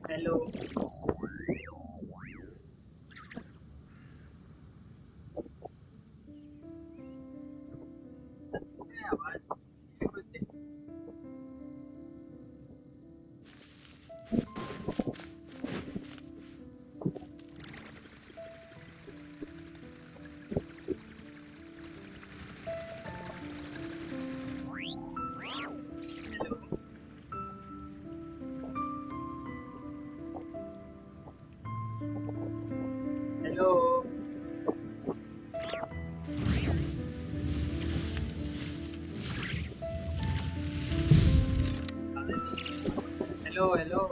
Hello. आवाज hello hello hello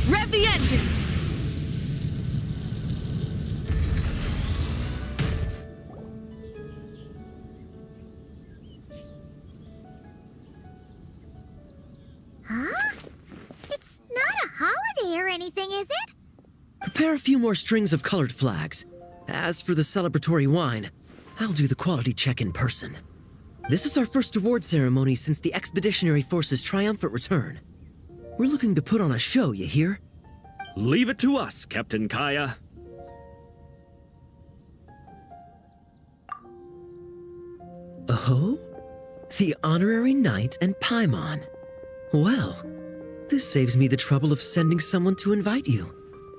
Rev the engines! Huh? It's not a holiday or anything, is it? Prepare a few more strings of colored flags. As for the celebratory wine, I'll do the quality check in person. This is our first award ceremony since the Expeditionary Force's triumphant return. We're looking to put on a show, you hear? Leave it to us, Captain Kaya. Oh? The Honorary Knight and Paimon. Well, this saves me the trouble of sending someone to invite you.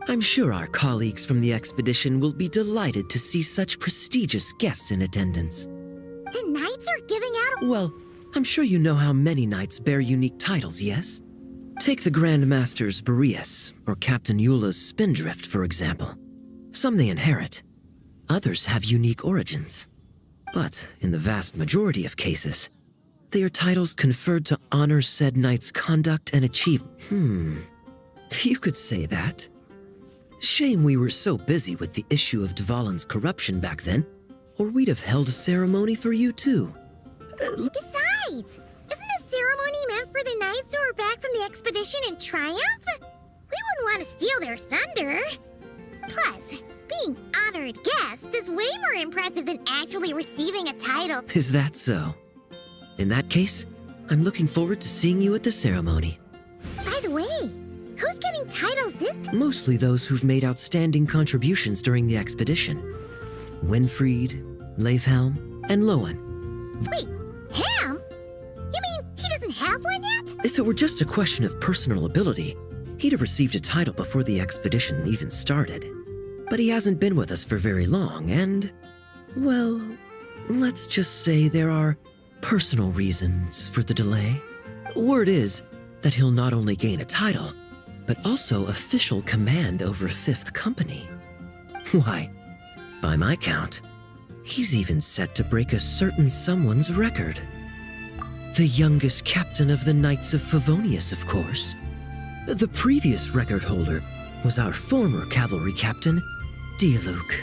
I'm sure our colleagues from the expedition will be delighted to see such prestigious guests in attendance. The knights are giving out a... Well, I'm sure you know how many knights bear unique titles, yes? Take the Grand Masters Boreas or Captain Eula's Spindrift, for example. Some they inherit. Others have unique origins. But in the vast majority of cases, they are titles conferred to honor said knight's conduct and achievement. You could say that. Shame we were so busy with the issue of Dvalin's corruption back then, or we'd have held a ceremony for you too. Besides, isn't the ceremony meant for the knights who are back from the expedition in triumph? We wouldn't want to steal their thunder. Plus, being honored guests is way more impressive than actually receiving a title. Is that so? In that case, I'm looking forward to seeing you at the ceremony. By the way, who's getting titles this time? Mostly those who've made outstanding contributions during the expedition. Winfried, Leifhelm, and Lowen. Wait, Ham? You mean he doesn't have one yet? If it were just a question of personal ability, he'd have received a title before the expedition even started. But he hasn't been with us for very long, and... well, let's just say there are personal reasons for the delay. Word is that he'll not only gain a title, but also official command over 5th Company. Why, by my count, he's even set to break a certain someone's record. The youngest captain of the Knights of Favonius, of course. The previous record holder was our former cavalry captain, Dialuk.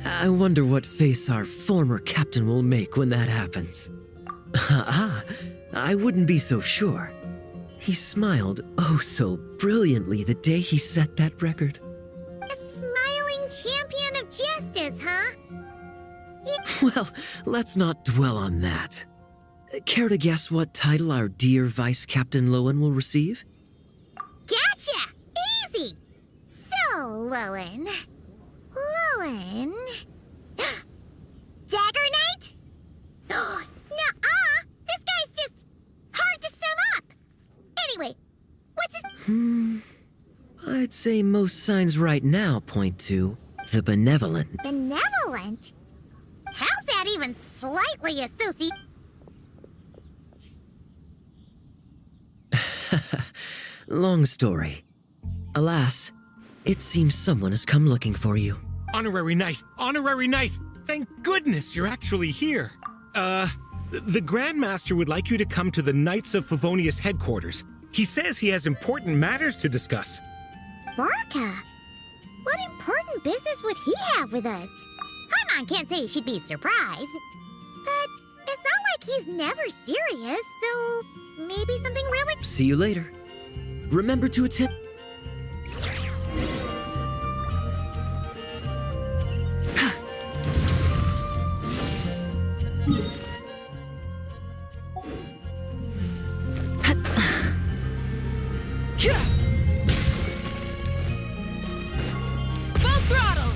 I wonder what face our former captain will make when that happens. I wouldn't be so sure. He smiled oh so brilliantly the day he set that record. A smiling champion of justice, huh? Well, let's not dwell on that. Care to guess what title our dear Vice Captain Lowen will receive? Gotcha! Easy! So, Lowen... Dagger Knight? Nuh-uh! This guy's just hard to sum up! Anyway, what's his... I'd say most signs right now point to the Benevolent. Benevolent? How's that even slightly associated? Long story. Alas, it seems someone has come looking for you. Honorary Knight! Honorary Knight! Thank goodness you're actually here. The Grand Master would like you to come to the Knights of Favonius headquarters. He says he has important matters to discuss. Varka? What important business would he have with us? Paimon can't say she'd be surprised. But it's not like he's never serious, so maybe something really... See you later. Remember to attend... Full throttle!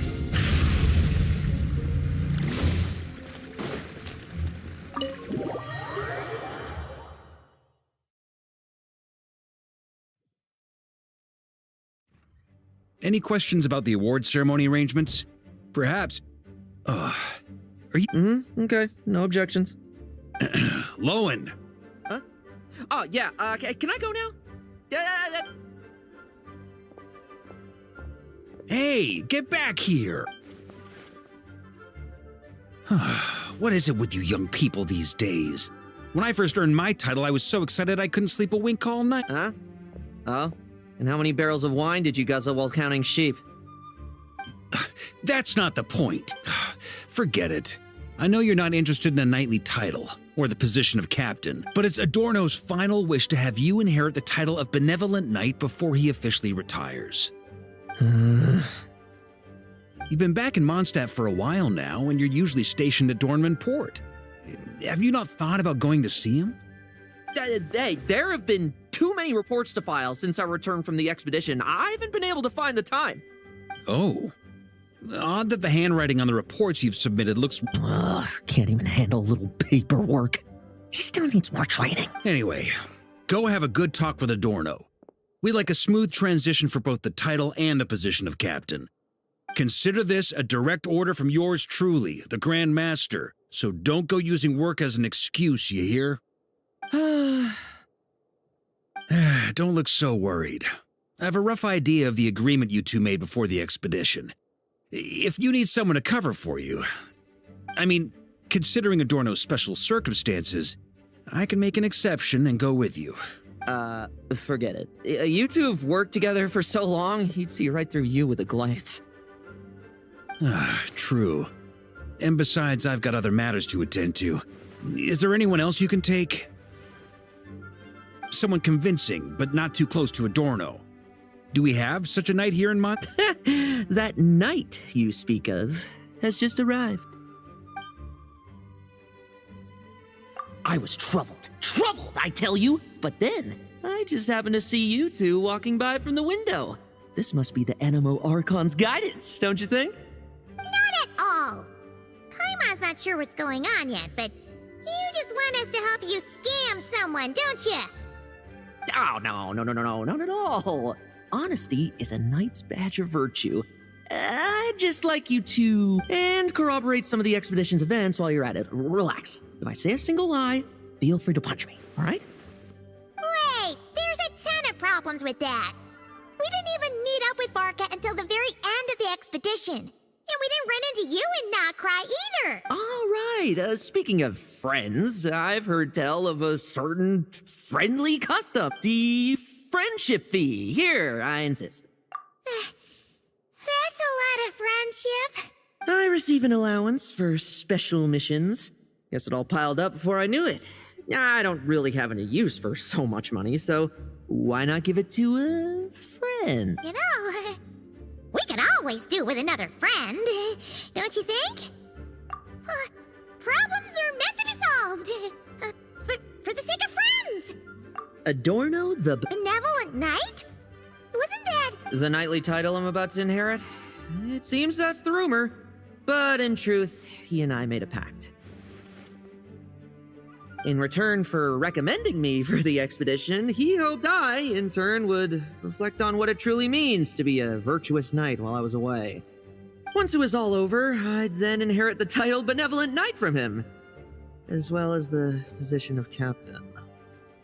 Any questions about the award ceremony arrangements? Perhaps. Are you. Okay, no objections. Lowen! Huh? Oh, yeah, can I go now? Yeah. Hey, get back here! What is it with you young people these days? When I first earned my title, I was so excited I couldn't sleep a wink all night. Huh? Oh? And how many barrels of wine did you guzzle while counting sheep? That's not the point. Forget it. I know you're not interested in a knightly title, or the position of captain, but it's Adorno's final wish to have you inherit the title of Benevolent Knight before he officially retires. You've been back in Mondstadt for a while now, and you're usually stationed at Dornman Port. Have you not thought about going to see him? Hey, there have been too many reports to file since our return from the expedition. I haven't been able to find the time. Oh. Odd that the handwriting on the reports you've submitted looks... Ugh, can't even handle a little paperwork. He still needs more training. Anyway, go have a good talk with Adorno. We'd like a smooth transition for both the title and the position of captain. Consider this a direct order from yours truly, the Grand Master, so don't go using work as an excuse, you hear? Don't look so worried. I have a rough idea of the agreement you two made before the expedition. If you need someone to cover for you, I mean, considering Adorno's special circumstances, I can make an exception and go with you. Forget it. You two have worked together for so long, he'd see right through you with a glance. True. And besides, I've got other matters to attend to. Is there anyone else you can take? Someone convincing, but not too close to Adorno. Do we have such a knight here in Mont? That knight you speak of has just arrived. I was troubled, I tell you, but then I just happened to see you two walking by from the window. This must be the Animo Archon's guidance, don't you think? Not at all. Paimon's not sure what's going on yet, but you just want us to help you scam someone, don't you? Oh, no, not at all. Honesty is a knight's badge of virtue. I'd just like you to... and corroborate some of the expedition's events while you're at it. Relax. If I say a single lie, feel free to punch me. all right? Wait, there's a ton of problems with that. We didn't even meet up with Varka until the very end of the expedition. And we didn't run into you and not cry either. All right, speaking of friends, I've heard tell of a certain friendly custom. The friendship fee. Here, I insist. That's a lot of friendship. I receive an allowance for special missions. Guess it all piled up before I knew it. I don't really have any use for so much money, so why not give it to a friend? You know, we could always do with another friend, don't you think? Problems are meant to be solved. For the sake of friends. Adorno the Benevolent Knight? Wasn't that... the knightly title I'm about to inherit? It seems that's the rumor. But in truth, he and I made a pact. In return for recommending me for the expedition, he hoped I, in turn, would reflect on what it truly means to be a virtuous knight while I was away. Once it was all over, I'd then inherit the title Benevolent Knight from him, as well as the position of captain.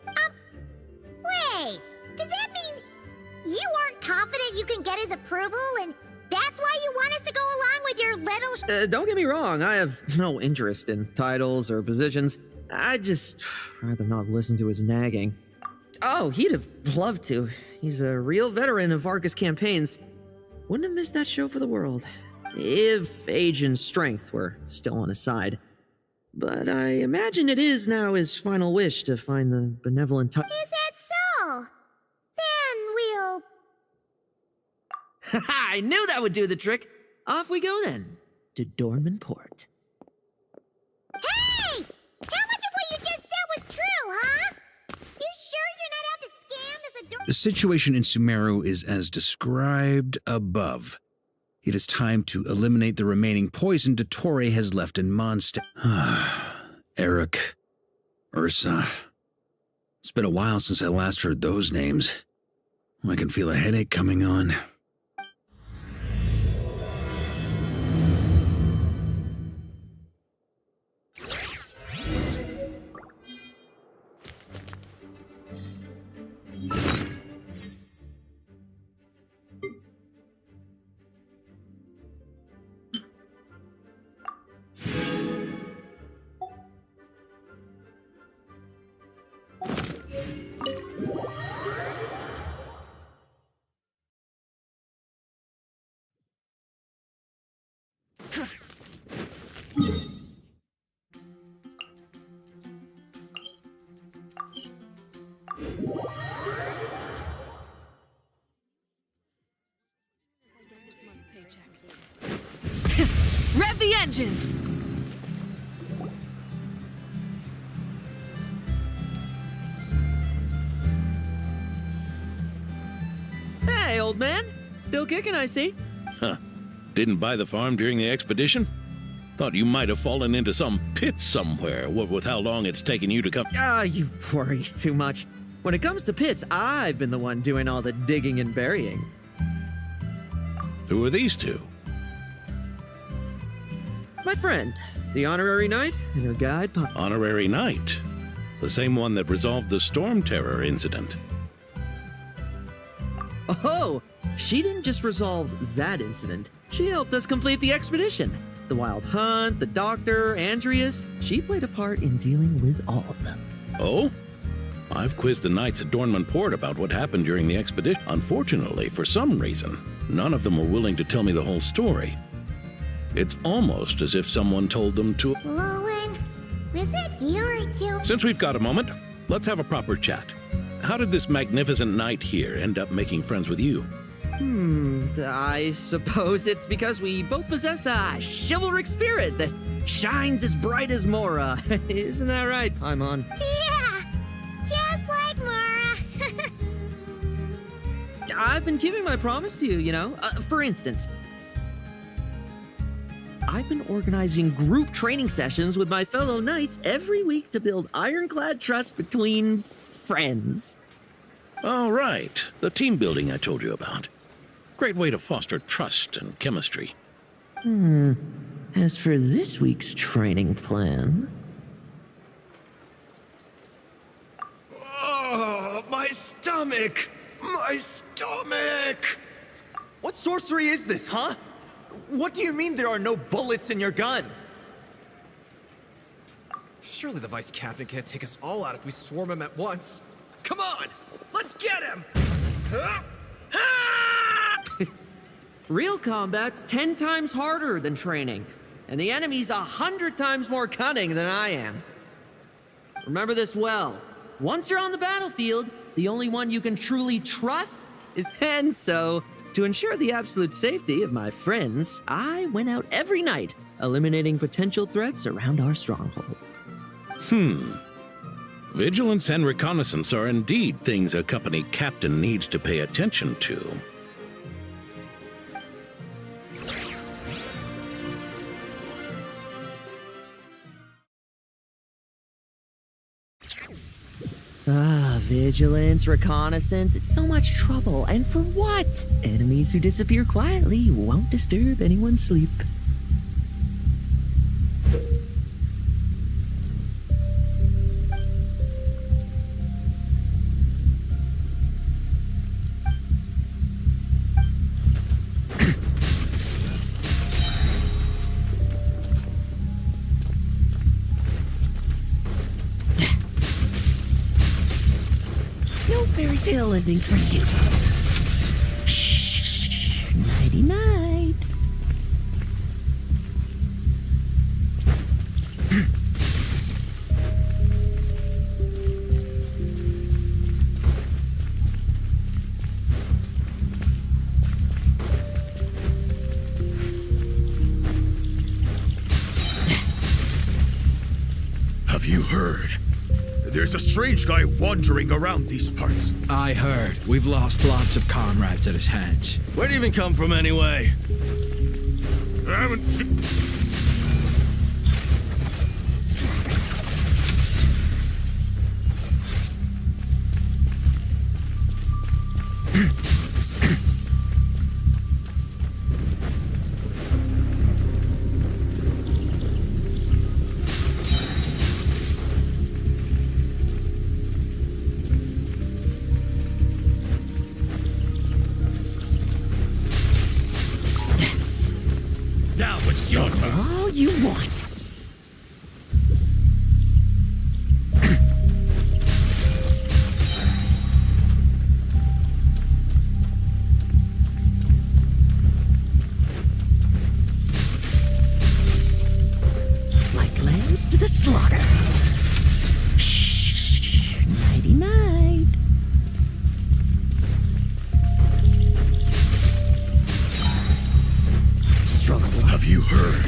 Wait, does that mean you aren't confident you can get his approval and that's why you want us to go along with your little Don't get me wrong, I have no interest in titles or positions. I'd just rather not listen to his nagging. Oh, he'd have loved to. He's a real veteran of Varka's campaigns. Wouldn't have missed that show for the world. If age and strength were still on his side. But I imagine it is now his final wish to find the benevolent Is that so? Then we'll... I knew that would do the trick. Off we go then, to Dorman Port. Hey! How much of what you just said was true, huh? You sure you're not out to scam this The situation in Sumeru is as described above. It is time to eliminate the remaining poison Dottore has left in Mondstadt. Eric, Ursa. It's been a while since I last heard those names. I can feel a headache coming on. Rev the engines! Hey, old man. Still kicking, I see. Huh. Didn't buy the farm during the expedition? Thought you might have fallen into some pit somewhere, what with how long it's taken you to come. You worry too much. When it comes to pits, I've been the one doing all the digging and burying. Who are these two? My friend, the honorary knight, and her guide, Honorary Knight. The same one that resolved the storm terror incident. Oh, she didn't just resolve that incident. She helped us complete the expedition. The Wild Hunt, the Doctor, Andreas. She played a part in dealing with all of them. Oh? I've quizzed the knights at Dornman Port about what happened during the expedition. Unfortunately, for some reason, none of them were willing to tell me the whole story. It's almost as if someone told them to... Lowen, is it you or do... Since we've got a moment, let's have a proper chat. How did this magnificent knight here end up making friends with you? I suppose it's because we both possess a chivalric spirit that shines as bright as Mora. Isn't that right, Paimon? Yeah, just like Mara. I've been keeping my promise to you, you know. For instance, I've been organizing group training sessions with my fellow knights every week to build ironclad trust between friends. Oh, right. The team building I told you about. Great way to foster trust and chemistry. As for this week's training plan... My stomach! My stomach! What sorcery is this, huh? What do you mean there are no bullets in your gun? Surely the Vice Captain can't take us all out if we swarm him at once. Come on! Let's get him! Real combat's 10 times harder than training, and the enemy's 100 times more cunning than I am. Remember this well. Once you're on the battlefield, the only one you can truly trust is... And so, to ensure the absolute safety of my friends, I went out every night, eliminating potential threats around our stronghold. Vigilance and reconnaissance are indeed things a company captain needs to pay attention to. Vigilance, reconnaissance, it's so much trouble, and for what? Enemies who disappear quietly won't disturb anyone's sleep. Fairy tale ending for you. Shh. Nighty night. Have you heard? There's a strange guy wandering around these parts. I heard. We've lost lots of comrades at his hands. Where'd he even come from anyway? Now it's your turn. All you want. Like lambs to the slaughter. Shh. Nighty night. Have you heard?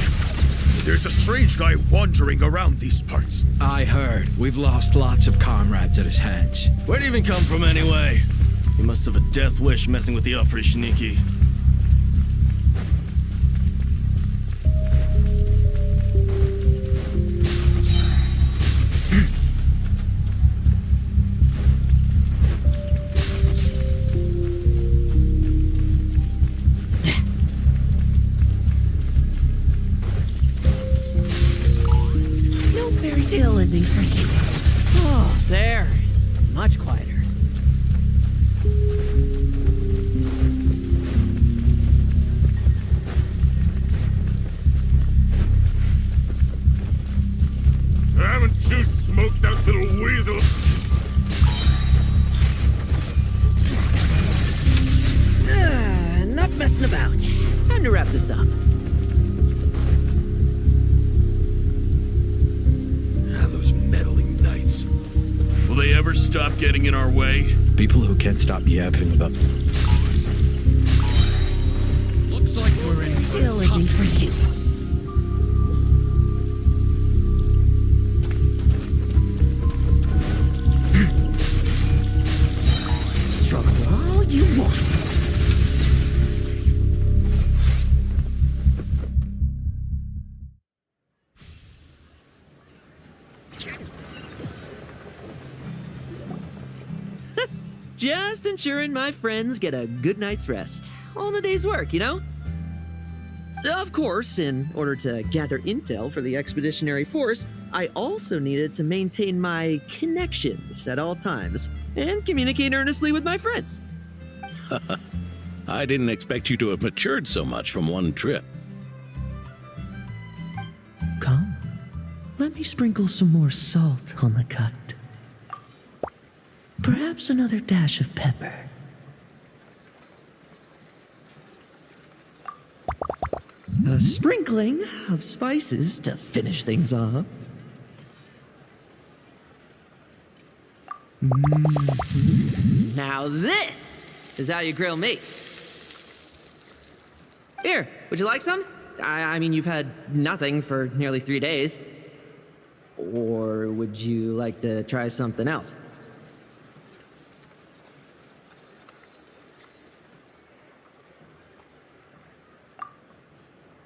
There's a strange guy wandering around these parts. I heard. We've lost lots of comrades at his hands. Where'd he even come from anyway? He must have a death wish messing with the Oprishniki. Tale ending for you. Oh, there. Much quieter. Haven't you smoked that little weasel? Enough messing about. Time to wrap this up. Will they ever stop getting in our way? People who can't stop yapping about... Looks like we're in Tale ending for you. Struggle all you want. Just ensuring my friends get a good night's rest. All in a day's work, you know? Of course, in order to gather intel for the expeditionary force, I also needed to maintain my connections at all times and communicate earnestly with my friends. I didn't expect you to have matured so much from one trip. Come, let me sprinkle some more salt on the cut. Perhaps another dash of pepper. A sprinkling of spices to finish things off. Now this is how you grill meat. Here, would you like some? I mean, you've had nothing for nearly 3 days. Or would you like to try something else?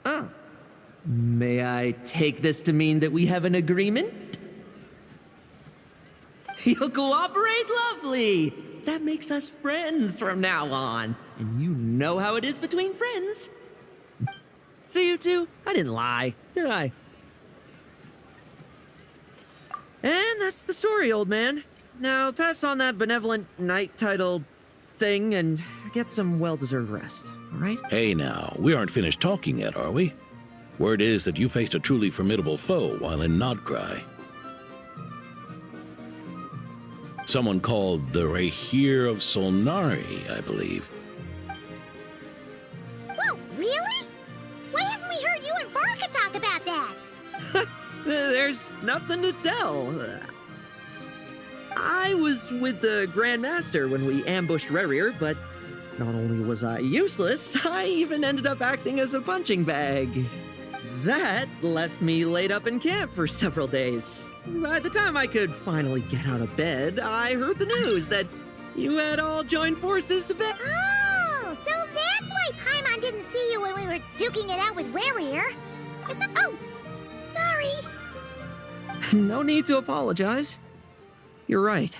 Oh. May I take this to mean that we have an agreement? You'll cooperate? Lovely! That makes us friends from now on. And you know how it is between friends. So you two, I didn't lie, did I? And that's the story, old man. Now pass on that benevolent knight title thing and get some well-deserved rest, all right? Hey now, we aren't finished talking yet, are we? Word is that you faced a truly formidable foe while in Nodcry. Someone called the Resin of Solnari, I believe. Whoa, really? Why haven't we heard you and Varka talk about that? There's nothing to tell. I was with the Grand Master when we ambushed Rerir, but not only was I useless, I even ended up acting as a punching bag. That left me laid up in camp for several days. By the time I could finally get out of bed, I heard the news that you had all joined forces to bed. Oh, so that's why Paimon didn't see you when we were duking it out with Rerir. Oh, sorry. No need to apologize. You're right.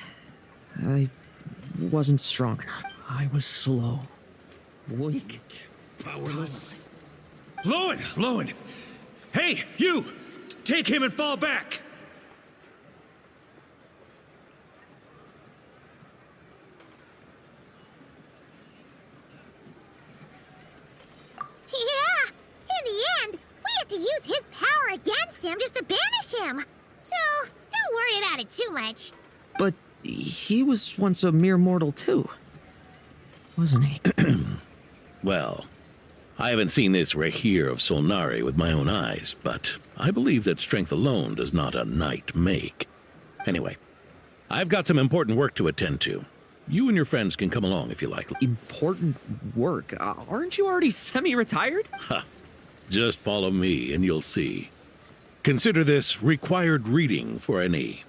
I wasn't strong enough. I was slow, weak, Powerless. Lowen! Hey, you! Take him and fall back! Yeah, in the end, we had to use his power against him just to banish him. So, don't worry about it too much. But he was once a mere mortal too, wasn't he? Well, I haven't seen this Resin of Solnari with my own eyes, but I believe that strength alone does not a knight make. Anyway, I've got some important work to attend to. You and your friends can come along if you like. Important work? Aren't you already semi-retired? Ha! Just follow me and you'll see. Consider this required reading for any.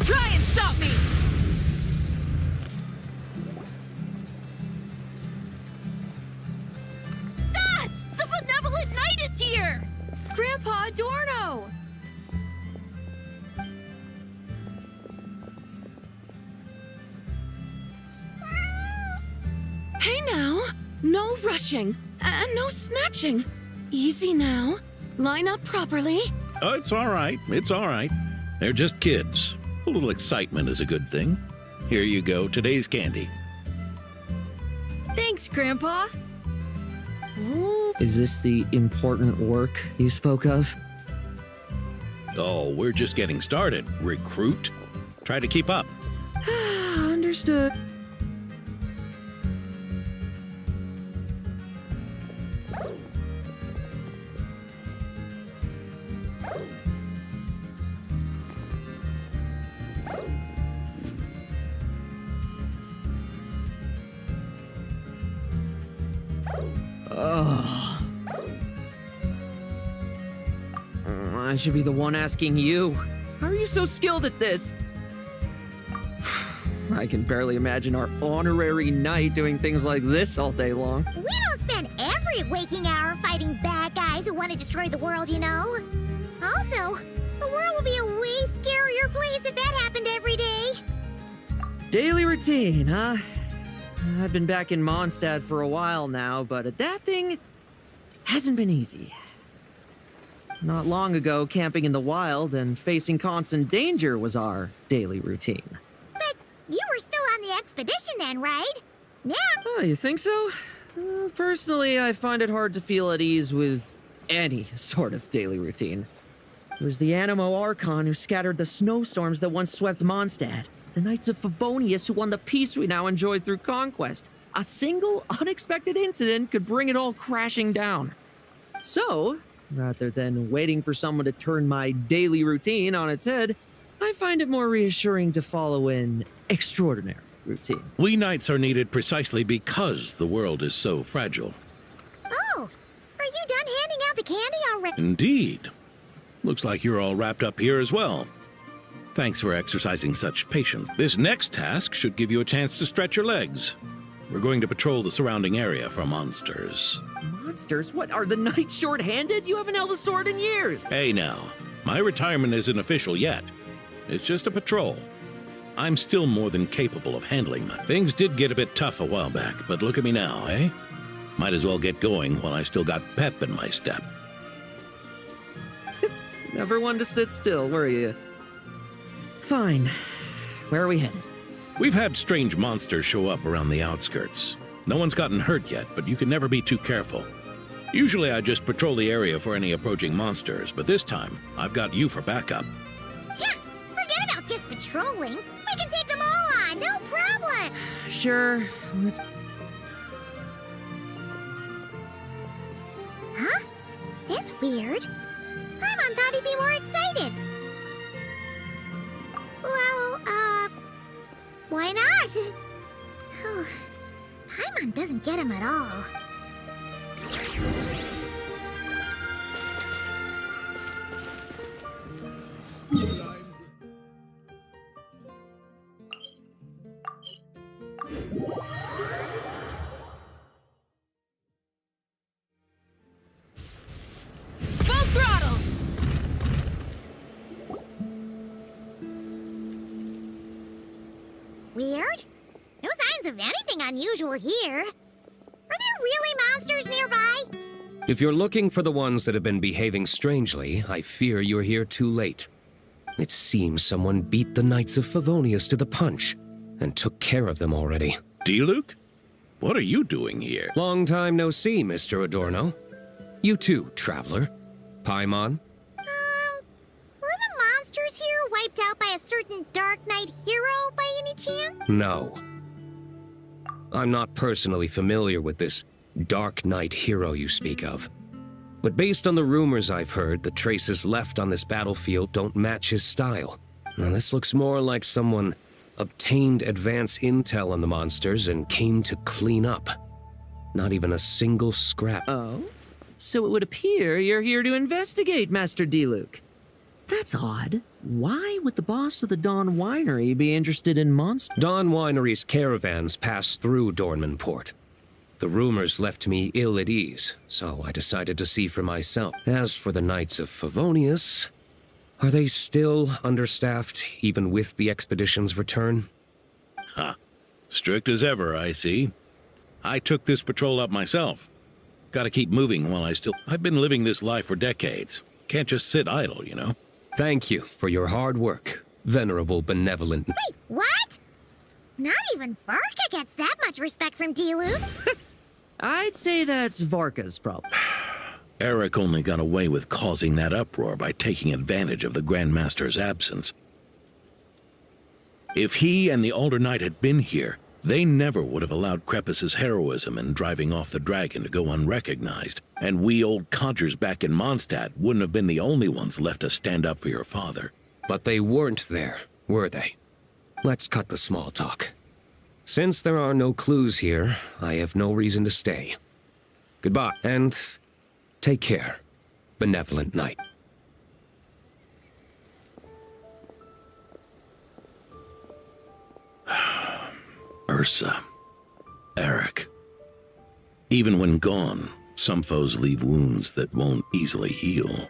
Try and stop me! Ah! The benevolent knight is here! Grandpa Adorno! Hey now! No rushing, and no snatching. Easy now. Line up properly. Oh, it's all right. It's all right. They're just kids. A little excitement is a good thing. Here you go, today's candy. Thanks, Grandpa. Ooh. Is this the important work you spoke of? Oh, we're just getting started, recruit. Try to keep up. Understood. Oh. I should be the one asking you. How are you so skilled at this? I can barely imagine our honorary knight doing things like this all day long. We don't spend every waking hour fighting bad guys who want to destroy the world, you know? Also, the world would be a way scarier place if that happened every day. Daily routine, huh? I've been back in Mondstadt for a while now, but adapting hasn't been easy. Not long ago, camping in the wild and facing constant danger was our daily routine. But you were still on the expedition then, right? Yeah. Oh, you think so? Well, personally, I find it hard to feel at ease with any sort of daily routine. It was the Animo Archon who scattered the snowstorms that once swept Mondstadt. The Knights of Favonius who won the peace we now enjoy through conquest. A single, unexpected incident could bring it all crashing down. So, rather than waiting for someone to turn my daily routine on its head, I find it more reassuring to follow an extraordinary routine. We knights are needed precisely because the world is so fragile. Oh, are you done handing out the candy already? Indeed. Looks like you're all wrapped up here as well. Thanks for exercising such patience. This next task should give you a chance to stretch your legs. We're going to patrol the surrounding area for monsters. Monsters? What, are the knights short-handed? You haven't held a sword in years! Hey now, my retirement isn't official yet. It's just a patrol. I'm still more than capable of handling them. Things did get a bit tough a while back, but look at me now, eh? Might as well get going while I still got pep in my step. Never one to sit still, were you? Fine. Where are we headed? We've had strange monsters show up around the outskirts. No one's gotten hurt yet, but you can never be too careful. Usually I just patrol the area for any approaching monsters, but this time I've got you for backup. Yeah, forget about just patrolling. We can take them all on, no problem. Sure, let's... Huh? That's weird. Paimon thought he'd be more excited. Well, why not? Paimon doesn't get him at all. Full throttle! Weird? No signs of anything unusual here. Are there really monsters nearby? If you're looking for the ones that have been behaving strangely, I fear you're here too late. It seems someone beat the Knights of Favonius to the punch and took care of them already. D-Luke? What are you doing here? Long time no see, Mr. Adorno. You too, traveler. Paimon? Were the monsters here wiped out by a certain Dark Knight hero by any chance? No. I'm not personally familiar with this Dark Knight hero you speak of. But based on the rumors I've heard, the traces left on this battlefield don't match his style. Now this looks more like someone obtained advance intel on the monsters and came to clean up. Not even a single scrap. Oh? So it would appear you're here to investigate, Master D-Luke. That's odd. Why would the boss of the Dawn Winery be interested in monsters? Dawn Winery's caravans pass through Dornman Port. The rumors left me ill at ease, so I decided to see for myself. As for the Knights of Favonius, are they still understaffed, even with the expedition's return? Ha. Strict as ever, I see. I took this patrol up myself. Gotta keep moving while I've been living this life for decades. Can't just sit idle, you know? Thank you for your hard work, venerable benevolent... Wait, what? Not even Varka gets that much respect from D-Luke. I'd say that's Varka's problem. Eric only got away with causing that uproar by taking advantage of the Grandmaster's absence. If he and the Alder Knight had been here, they never would have allowed Krepus's heroism in driving off the dragon to go unrecognized, and we old codgers back in Mondstadt wouldn't have been the only ones left to stand up for your father. But they weren't there, were they? Let's cut the small talk. Since there are no clues here, I have no reason to stay. Goodbye, and take care, benevolent knight. Ursa. Eric. Even when gone, some foes leave wounds that won't easily heal.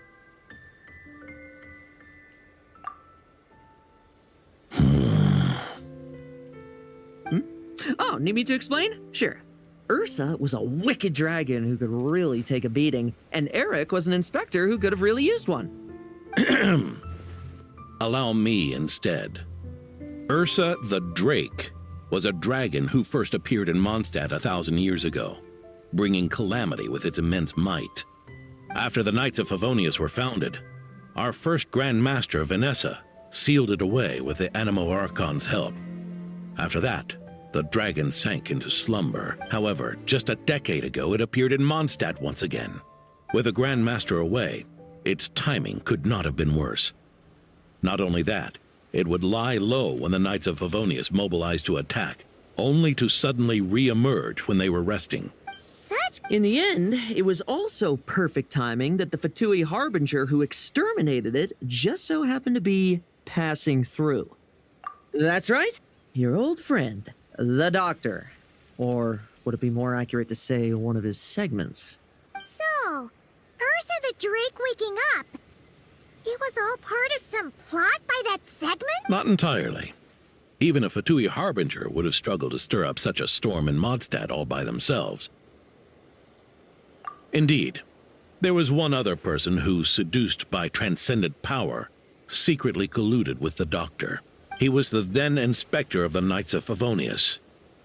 Oh, need me to explain? Sure. Ursa was a wicked dragon who could really take a beating, and Eric was an inspector who could have really used one. Allow me instead. Ursa the Drake was a dragon who first appeared in Mondstadt 1,000 years ago, bringing calamity with its immense might. After the Knights of Favonius were founded, our first Grand Master, Vanessa, sealed it away with the Animo Archon's help. After that, the dragon sank into slumber. However, just a decade ago, it appeared in Mondstadt once again. With the Grand Master away, its timing could not have been worse. Not only that, it would lie low when the Knights of Favonius mobilized to attack, only to suddenly re-emerge when they were resting. In the end, it was also perfect timing that the Fatui Harbinger who exterminated it just so happened to be passing through. That's right, your old friend, the Doctor. Or would it be more accurate to say one of his segments? So, Ursa the Drake waking up. It was all part of some plot by that segment? Not entirely. Even a Fatui Harbinger would have struggled to stir up such a storm in Mondstadt all by themselves. Indeed, there was one other person who, seduced by transcendent power, secretly colluded with the Doctor. He was the then Inspector of the Knights of Favonius,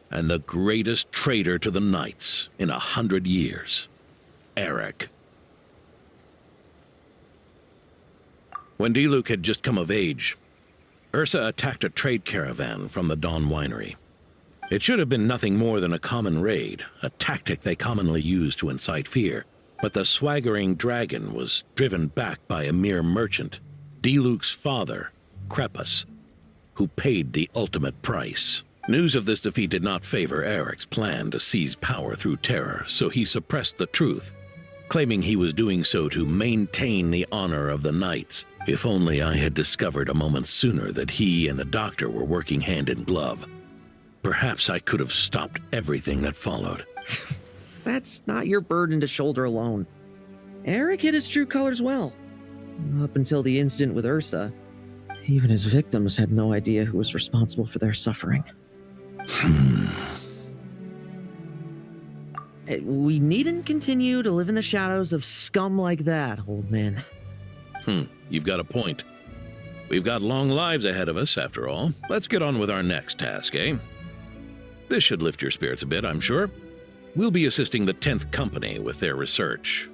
and the greatest traitor to the Knights in 100 years, Eric. When Diluc had just come of age, Ursa attacked a trade caravan from the Dawn Winery. It should have been nothing more than a common raid, a tactic they commonly use to incite fear. But the swaggering dragon was driven back by a mere merchant, Diluc's father, Crepus, who paid the ultimate price. News of this defeat did not favor Eric's plan to seize power through terror, so he suppressed the truth, claiming he was doing so to maintain the honor of the Knights. If only I had discovered a moment sooner that he and the Doctor were working hand in glove. Perhaps I could have stopped everything that followed. That's not your burden to shoulder alone. Eric hid his true colors well. Up until the incident with Ursa, even his victims had no idea who was responsible for their suffering. We needn't continue to live in the shadows of scum like that, old man. You've got a point. We've got long lives ahead of us, after all. Let's get on with our next task, eh? This should lift your spirits a bit, I'm sure. We'll be assisting the 10th Company with their research.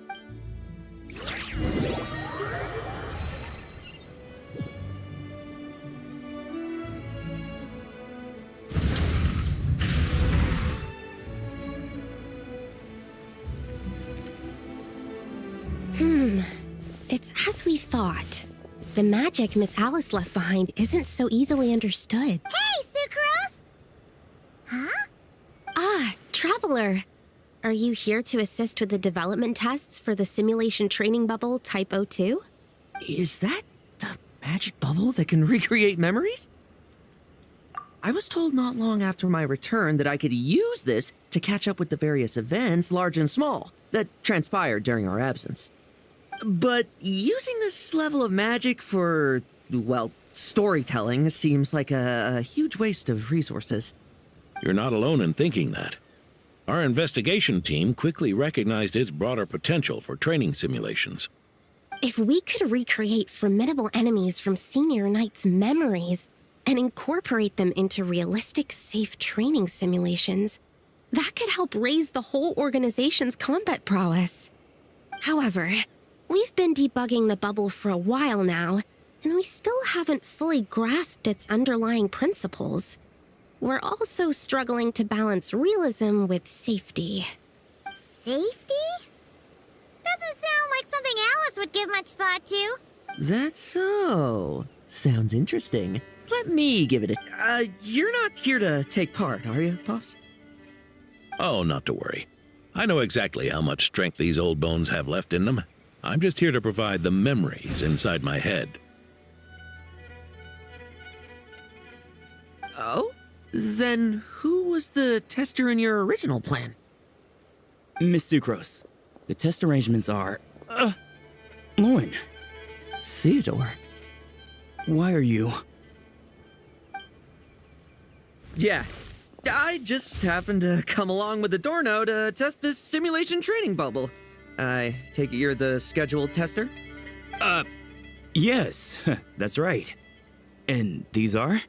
It's as we thought. The magic Miss Alice left behind isn't so easily understood. Hey, Sucrose! Huh? Ah, Traveler. Are you here to assist with the development tests for the simulation training bubble Type 02? Is that the magic bubble that can recreate memories? I was told not long after my return that I could use this to catch up with the various events, large and small, that transpired during our absence. But using this level of magic for, well, storytelling seems like a huge waste of resources. You're not alone in thinking that. Our investigation team quickly recognized its broader potential for training simulations. If we could recreate formidable enemies from Senior Knight's memories and incorporate them into realistic, safe training simulations, that could help raise the whole organization's combat prowess. However, we've been debugging the bubble for a while now, and we still haven't fully grasped its underlying principles. We're also struggling to balance realism with safety. Safety? Doesn't sound like something Alice would give much thought to. That's so. Sounds interesting. Let me give it a... you're not here to take part, are you, Pops? Oh, not to worry. I know exactly how much strength these old bones have left in them. I'm just here to provide the memories inside my head. Oh? Then who was the tester in your original plan? Miss Sucrose, the test arrangements are... Lauren. Theodore. Why are you... Yeah, I just happened to come along with Adorno to test this simulation training bubble. I take it you're the scheduled tester? Yes, that's right. And these are?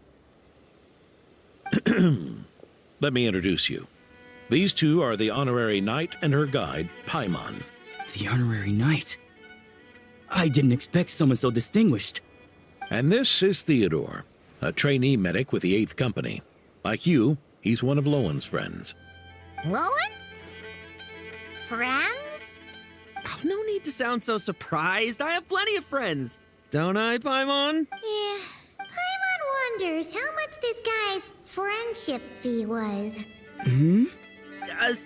Let me introduce you. These two are the honorary knight and her guide, Paimon. The honorary knight? I didn't expect someone so distinguished. And this is Theodore, a trainee medic with the 8th Company. Like you, he's one of Lowen's friends. Lowen? Friends? Oh, no need to sound so surprised. I have plenty of friends. Don't I, Paimon? Yeah. Paimon wonders how much this guy's friendship fee was.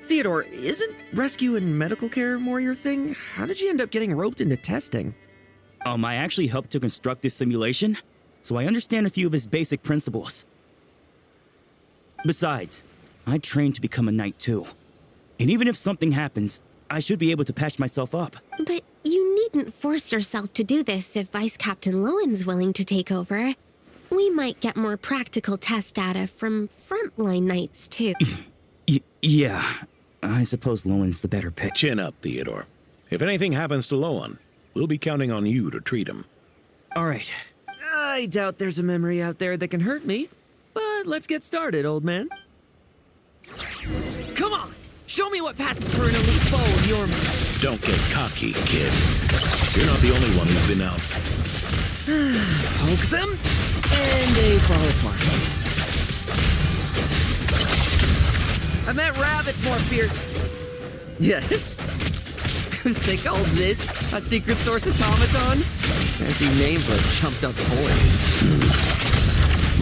Theodore, isn't rescue and medical care more your thing? How did you end up getting roped into testing? I actually helped to construct this simulation, so I understand a few of his basic principles. Besides, I trained to become a knight too. And even if something happens, I should be able to patch myself up. But you needn't force yourself to do this if Vice Captain Lowen's willing to take over. We might get more practical test data from frontline knights too. Yeah, I suppose Lowen's the better pick. Chin up, Theodore. If anything happens to Lowen, we'll be counting on you to treat him. All right. I doubt there's a memory out there that can hurt me, but let's get started, old man. Come on! Show me what passes for an elite foe of your mind. Don't get cocky, kid. You're not the only one who's been out. Poke them, and they fall apart. I meant rabbits more fierce. Yeah. They call this a secret source automaton? Fancy name for a chumped up toy.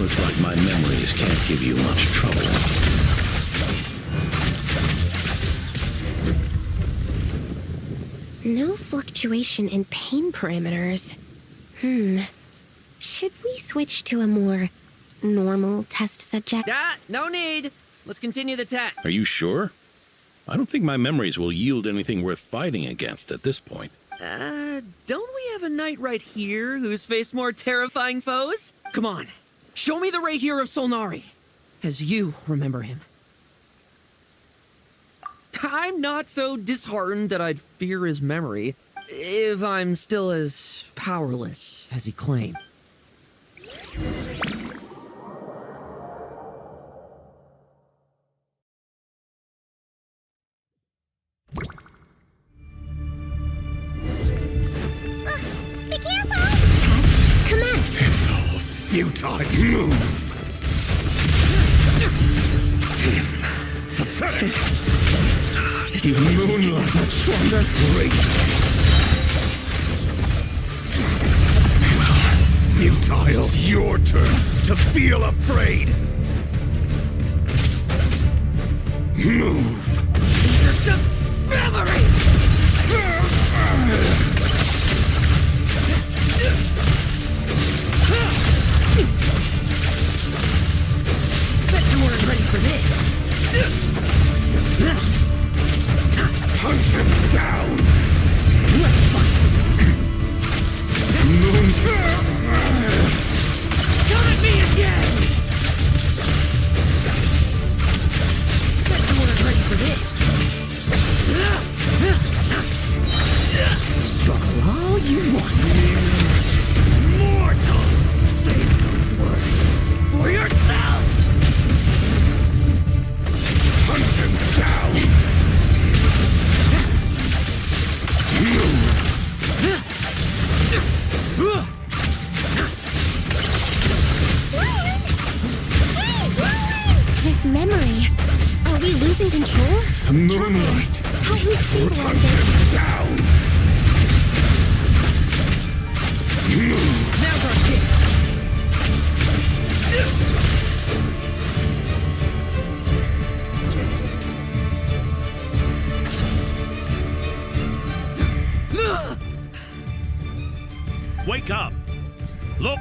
Looks like my memories can't give you much trouble. No fluctuation in pain parameters. Should we switch to a more normal test subject? No need. Let's continue the test. Are you sure? I don't think my memories will yield anything worth fighting against at this point. Don't we have a knight right here who's faced more terrifying foes? Come on, show me the Rahir of Solnari, as you remember him. I'm not so disheartened that I'd fear his memory, if I'm still as powerless as he claimed. Be careful! Test commence. Futile move! Pathetic! You moonlight stronger. Great! Futile! It's your turn to feel afraid! Move! Memory! Bet you weren't ready for this. Hunt him down! Let's fight! Moon! Come at me again! Bet you weren't ready for this. Struggle all you want. Mortal! Save those words For yourself! Hunt him down! Move! This memory. Are we losing control? The moonlight! Have we Hunt stabilized it? him down! Move! Now's our chance. Wake up! Look!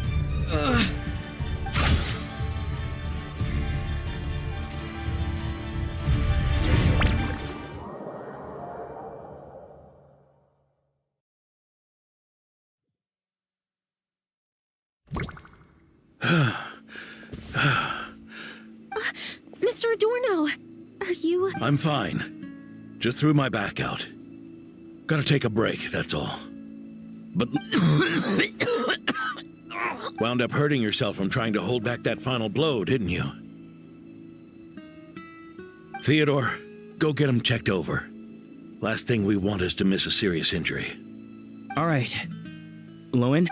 Mr. Adorno! Adorno, are you... I'm fine. Just threw my back out. Gotta take a break, that's all. But... wound up hurting yourself from trying to hold back that final blow, didn't you? Theodore, go get him checked over. Last thing we want is to miss a serious injury. All right. Lowen?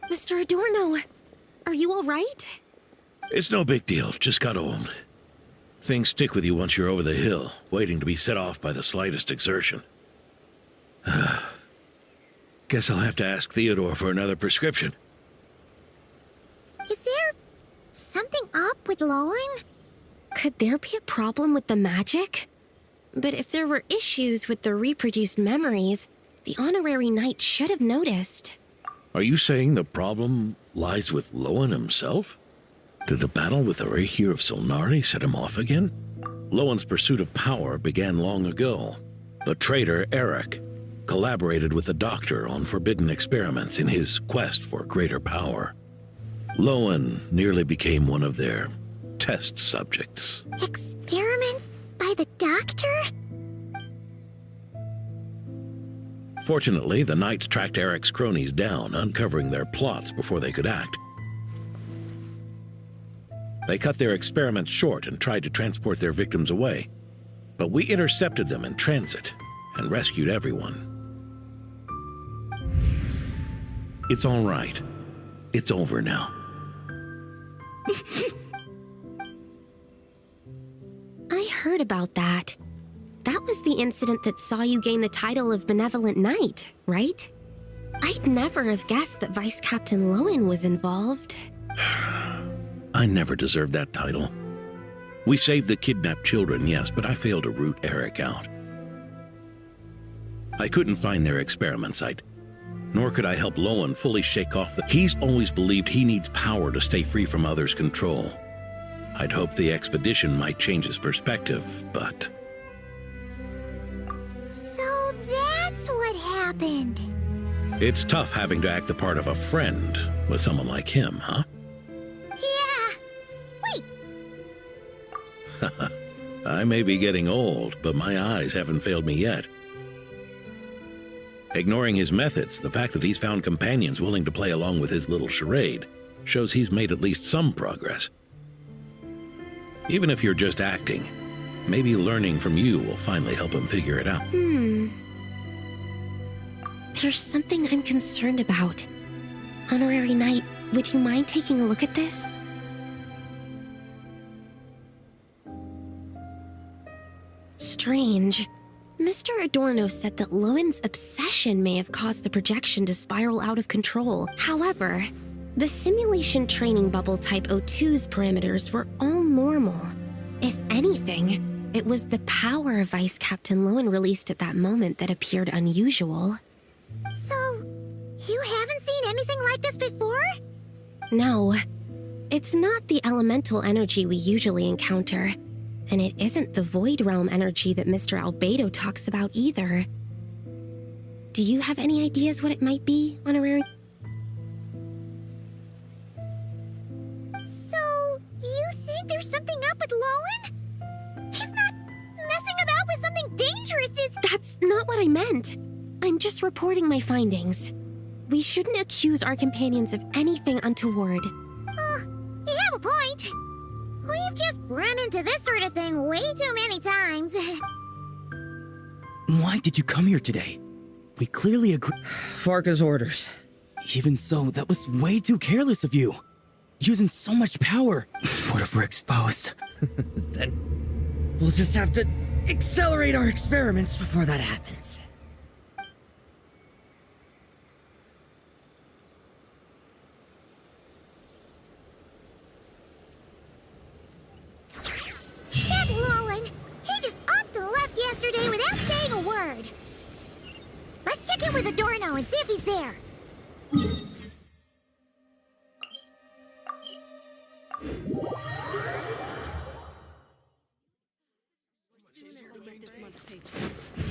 Mr. Adorno, are you all right? It's no big deal, just got old. Things stick with you once you're over the hill, waiting to be set off by the slightest exertion. Guess I'll have to ask Theodore for another prescription. Is there something up with Lowen? Could there be a problem with the magic? But if there were issues with the reproduced memories, the honorary knight should have noticed. Are you saying the problem lies with Lowen himself? Did the battle with the Rehyr of Solnari set him off again? Lowen's pursuit of power began long ago. The traitor Eric collaborated with the Doctor on forbidden experiments in his quest for greater power. Lowen nearly became one of their test subjects. Experiments by the Doctor? Fortunately, the Knights tracked Eric's cronies down, uncovering their plots before they could act. They cut their experiments short and tried to transport their victims away. But we intercepted them in transit and rescued everyone. It's all right. It's over now. I heard about that. That was the incident that saw you gain the title of Benevolent Knight, right? I'd never have guessed that Vice Captain Lowen was involved. I never deserved that title. We saved the kidnapped children, yes, but I failed to root Eric out. I couldn't find their experiment site, nor could I help Lowen fully shake off the... He's always believed he needs power to stay free from others' control. I'd hoped the expedition might change his perspective, but... So that's what happened. It's tough having to act the part of a friend with someone like him, huh? Yeah. Wait. I may be getting old, but my eyes haven't failed me yet. Ignoring his methods, the fact that he's found companions willing to play along with his little charade shows he's made at least some progress. Even if you're just acting, maybe learning from you will finally help him figure it out. There's something I'm concerned about. Honorary Knight, would you mind taking a look at this? Strange. Mr. Adorno said that Lowen's obsession may have caused the projection to spiral out of control. However, the simulation training bubble type O2's parameters were all normal. If anything, it was the power Vice Captain Lowen released at that moment that appeared unusual. So, you haven't seen anything like this before? No. It's not the elemental energy we usually encounter. And it isn't the Void Realm energy that Mr. Albedo talks about either. Do you have any ideas what it might be, Honorary? So, you think there's something up with Lowen? He's not messing about with something dangerous, is... That's not what I meant. I'm just reporting my findings. We shouldn't accuse our companions of anything untoward. You have a point. We've just run into this sort of thing way too many times. Why did you come here today? We clearly agree. Farka's orders. Even so, that was way too careless of you. Using so much power. What if we're exposed? Then we'll just have to accelerate our experiments before that happens. That Lowen, he just upped and left yesterday without saying a word. Let's check in with Adorno and see if he's there.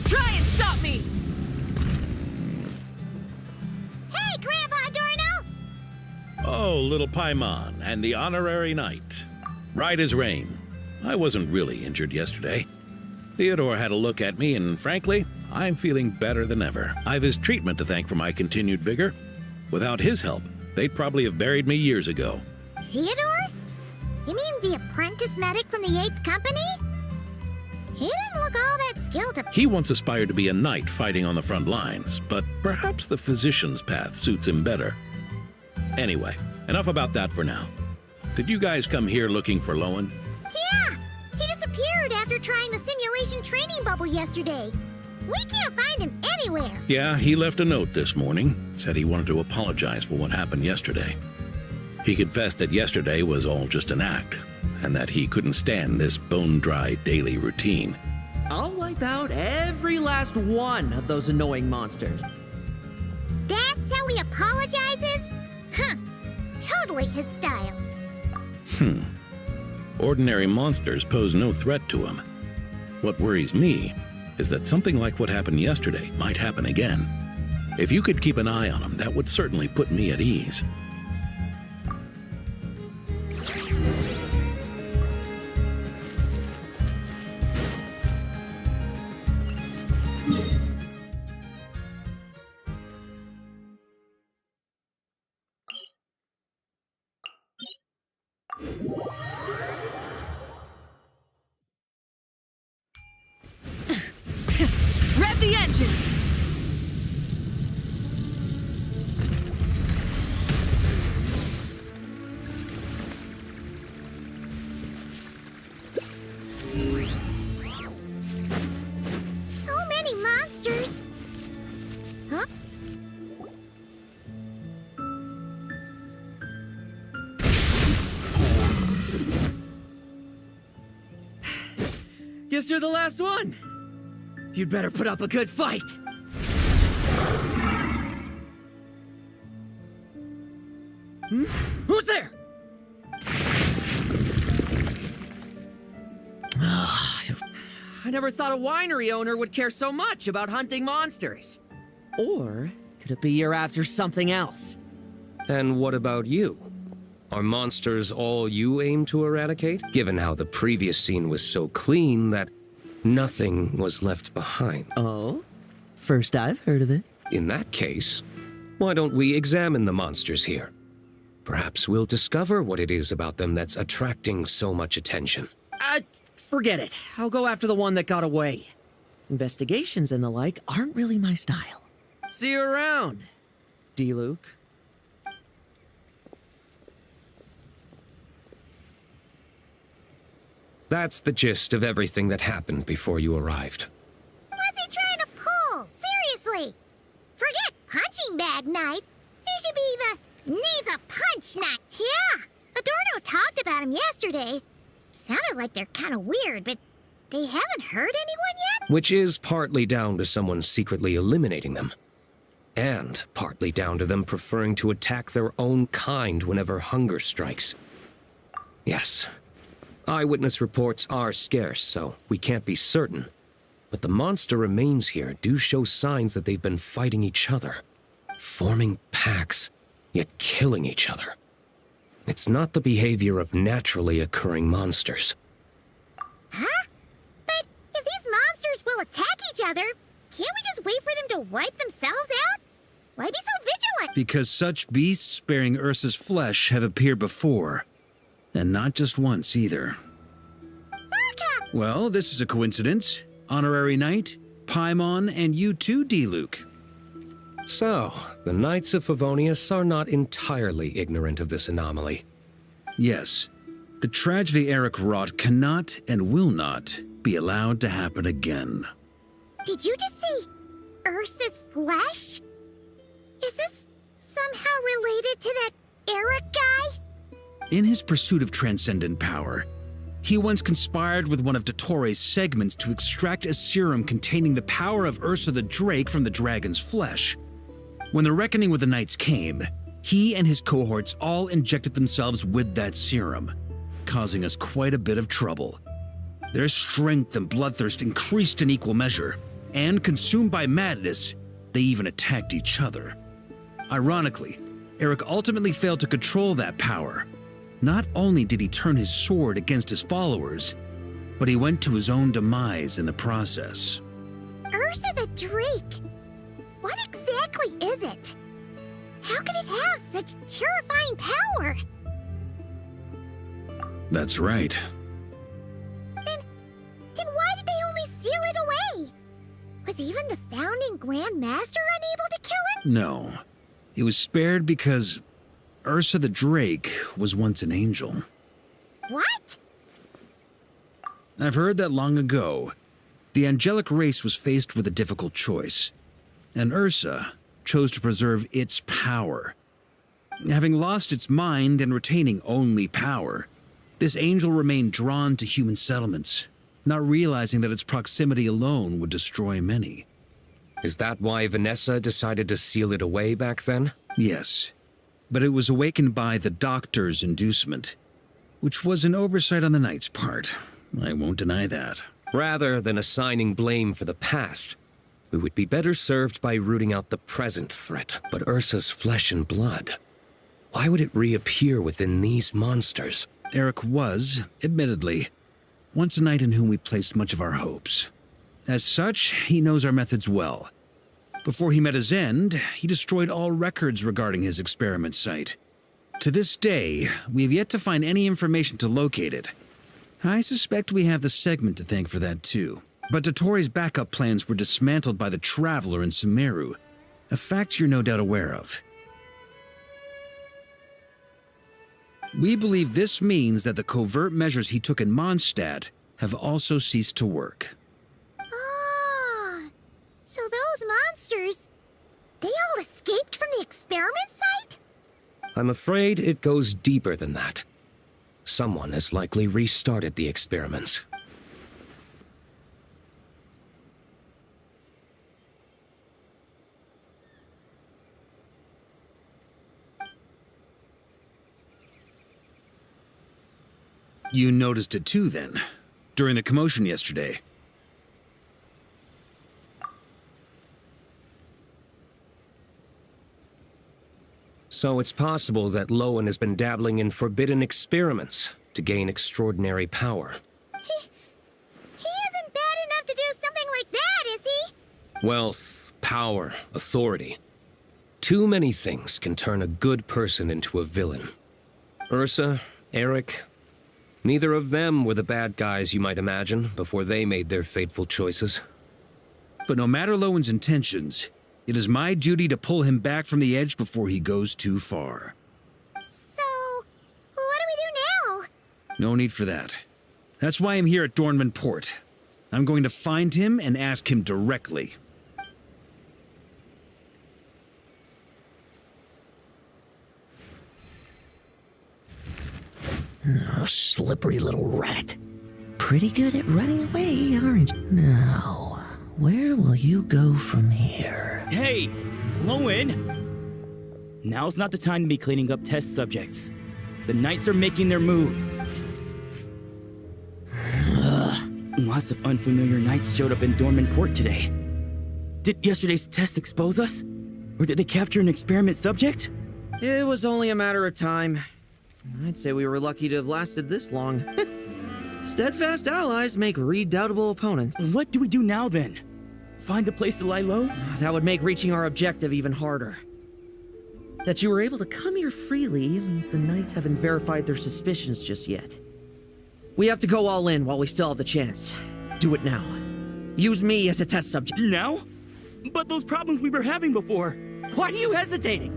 Try and stop me! Hey, Grandpa Adorno! Oh, little Paimon and the honorary knight. Right as rain. I wasn't really injured yesterday. Theodore had a look at me, and frankly, I'm feeling better than ever. I've his treatment to thank for my continued vigor. Without his help, they'd probably have buried me years ago. Theodore? You mean the apprentice medic from the 8th Company? He didn't look all that skilled to... He once aspired to be a knight fighting on the front lines, but perhaps the physician's path suits him better. Anyway, enough about that for now. Did you guys come here looking for Lowen? Yeah! He disappeared after trying the simulation training bubble yesterday. We can't find him anywhere. Yeah, he left a note this morning. Said he wanted to apologize for what happened yesterday. He confessed that yesterday was all just an act, and that he couldn't stand this bone-dry daily routine. I'll wipe out every last one of those annoying monsters. That's how he apologizes? Huh. Totally his style. Ordinary monsters pose no threat to him. What worries me is that something like what happened yesterday might happen again. If you could keep an eye on him, that would certainly put me at ease. Rev the engines! So many monsters. Huh? Guess you're the last one. You'd better put up a good fight. Who's there? I never thought a winery owner would care so much about hunting monsters. Or could it be you're after something else? And what about you? Are monsters all you aim to eradicate? Given how the previous scene was so clean that nothing was left behind. Oh? First I've heard of it. In that case, why don't we examine the monsters here? Perhaps we'll discover what it is about them that's attracting so much attention. Forget it. I'll go after the one that got away. Investigations and the like aren't really my style. See you around, D-Luke. That's the gist of everything that happened before you arrived. What's he trying to pull? Seriously. Forget punching bag night. He should be the knees a punch night. Yeah. Adorno talked about him yesterday. Sounded like they're kind of weird, but they haven't hurt anyone yet? Which is partly down to someone secretly eliminating them. And partly down to them preferring to attack their own kind whenever hunger strikes. Yes. Eyewitness reports are scarce, so we can't be certain. But the monster remains here do show signs that they've been fighting each other. Forming packs, yet killing each other. It's not the behavior of naturally occurring monsters. Huh? But if these monsters will attack each other, can't we just wait for them to wipe themselves out? Why be so vigilant? Because such beasts bearing Ursa's flesh have appeared before. And not just once, either. Vorka! Well, this is a coincidence. Honorary Knight, Paimon, and you too, D-Luke. So, the Knights of Favonius are not entirely ignorant of this anomaly. Yes. The tragedy Eric wrought cannot and will not be allowed to happen again. Did you just see Ursa's flesh? Is this somehow related to that Eric guy? In his pursuit of transcendent power, he once conspired with one of Dottores' segments to extract a serum containing the power of Ursa the Drake from the dragon's flesh. When the reckoning with the Knights came, he and his cohorts all injected themselves with that serum, causing us quite a bit of trouble. Their strength and bloodthirst increased in equal measure, and consumed by madness, they even attacked each other. Ironically, Eric ultimately failed to control that power. Not only did he turn his sword against his followers, but he went to his own demise in the process. Ursa the Drake! What exactly is it? How could it have such terrifying power? That's right. Then why did they only seal it away? Was even the founding Grand Master unable to kill it? No. It was spared because Ursa the Drake was once an angel. What? I've heard that long ago, the angelic race was faced with a difficult choice, and Ursa chose to preserve its power. Having lost its mind and retaining only power, this angel remained drawn to human settlements, not realizing that its proximity alone would destroy many. Is that why Vanessa decided to seal it away back then? Yes, but it was awakened by the Doctor's inducement, which was an oversight on the Knight's part. I won't deny that. Rather than assigning blame for the past, we would be better served by rooting out the present threat. But Ursa's flesh and blood, why would it reappear within these monsters? Eric was, admittedly, once a knight in whom we placed much of our hopes. As such, he knows our methods well. Before he met his end, he destroyed all records regarding his experiment site. To this day, we have yet to find any information to locate it. I suspect we have the segment to thank for that too. But Dotori's backup plans were dismantled by the Traveler in Sumeru, a fact you're no doubt aware of. We believe this means that the covert measures he took in Mondstadt have also ceased to work. Ah, so those monsters, they all escaped from the experiment site? I'm afraid it goes deeper than that. Someone has likely restarted the experiments. You noticed it too, then, during the commotion yesterday. So it's possible that Lowen has been dabbling in forbidden experiments to gain extraordinary power. He isn't bad enough to do something like that, is he? Wealth, power, authority. Too many things can turn a good person into a villain. Ursa, Eric, neither of them were the bad guys you might imagine before they made their fateful choices. But no matter Lowen's intentions, it is my duty to pull him back from the edge before he goes too far. So, what do we do now? No need for that. That's why I'm here at Dornman Port. I'm going to find him and ask him directly. Oh, slippery little rat. Pretty good at running away, aren't you? Now, where will you go from here? Hey, Lowen! Now's not the time to be cleaning up test subjects. The Knights are making their move. Lots of unfamiliar Knights showed up in Dornman Port today. Did yesterday's test expose us? Or did they capture an experiment subject? It was only a matter of time. I'd say we were lucky to have lasted this long. Steadfast allies make redoubtable opponents. What do we do now then? Find a place to lie low? That would make reaching our objective even harder. That you were able to come here freely means the Knights haven't verified their suspicions just yet. We have to go all in while we still have the chance. Do it now. Use me as a test subject. Now? But those problems we were having before. Why are you hesitating?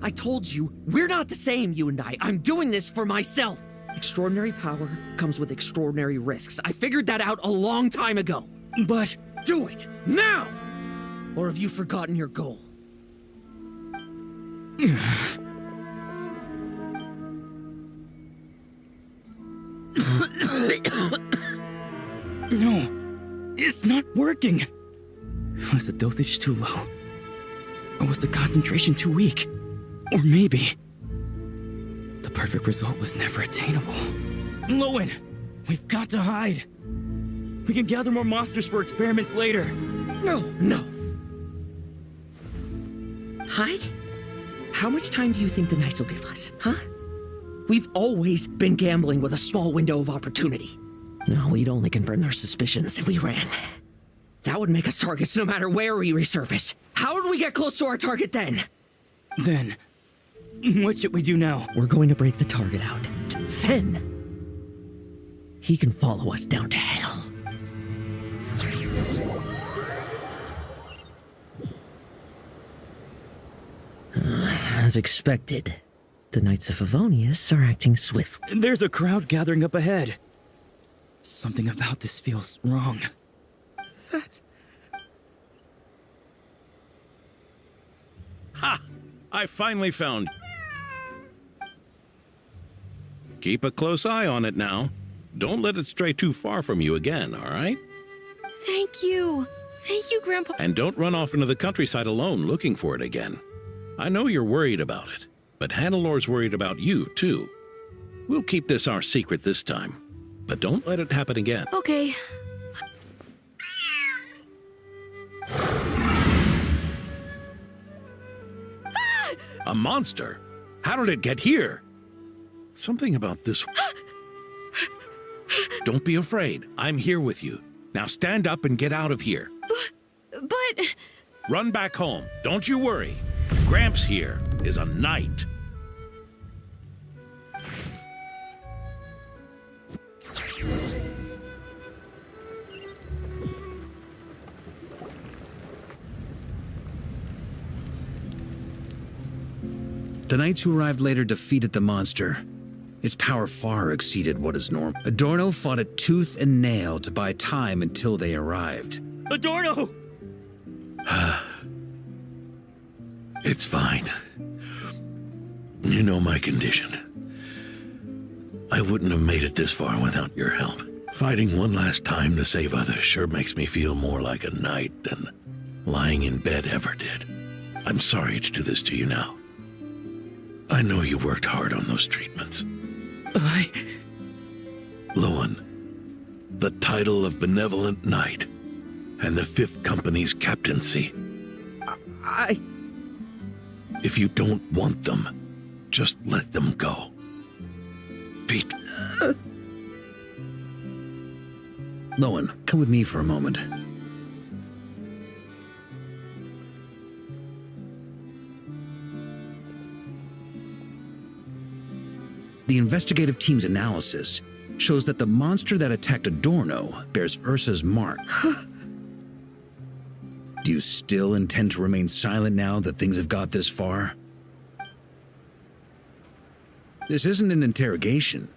I told you, we're not the same, you and I. I'm doing this for myself. Extraordinary power comes with extraordinary risks. I figured that out a long time ago. But... do it, now! Or have you forgotten your goal? No, it's not working. Was the dosage too low? Or was the concentration too weak? Or maybe... the perfect result was never attainable. Lowen, We've got to hide. We can gather more monsters for experiments later. No. Hide? How much time do you think the Knights will give us, huh? We've always been gambling with a small window of opportunity. No, we'd only confirm their suspicions if we ran. That would make us targets no matter where we resurface. How would we get close to our target then? Then, what should we do now? We're going to break the target out. Then, he can follow us down to hell. As expected, the Knights of Favonius are acting swiftly. There's a crowd gathering up ahead. Something about this feels wrong. Ha! I finally found. Keep a close eye on it now. Don't let it stray too far from you again, all right? Thank you. Thank you, Grandpa. And don't run off into the countryside alone looking for it again. I know you're worried about it, but Hannelor's worried about you, too. We'll keep this our secret this time, but don't let it happen again. Okay. A monster? How did it get here? Something about this. Don't be afraid. I'm here with you. Now stand up and get out of here. But... Run back home. Don't you worry. Gramps here is a knight. The knights who arrived later defeated the monster. Its power far exceeded what is normal. Adorno fought it tooth and nail to buy time until they arrived. Adorno! It's fine. You know my condition. I wouldn't have made it this far without your help. Fighting one last time to save others sure makes me feel more like a knight than lying in bed ever did. I'm sorry to do this to you now. I know you worked hard on those treatments. Loan, the title of Benevolent Knight and the 5th Company's captaincy. If you don't want them, just let them go. Pete. Loan, come with me for a moment. The investigative team's analysis shows that the monster that attacked Adorno bears Ursa's mark. Do you still intend to remain silent now that things have got this far? This isn't an interrogation.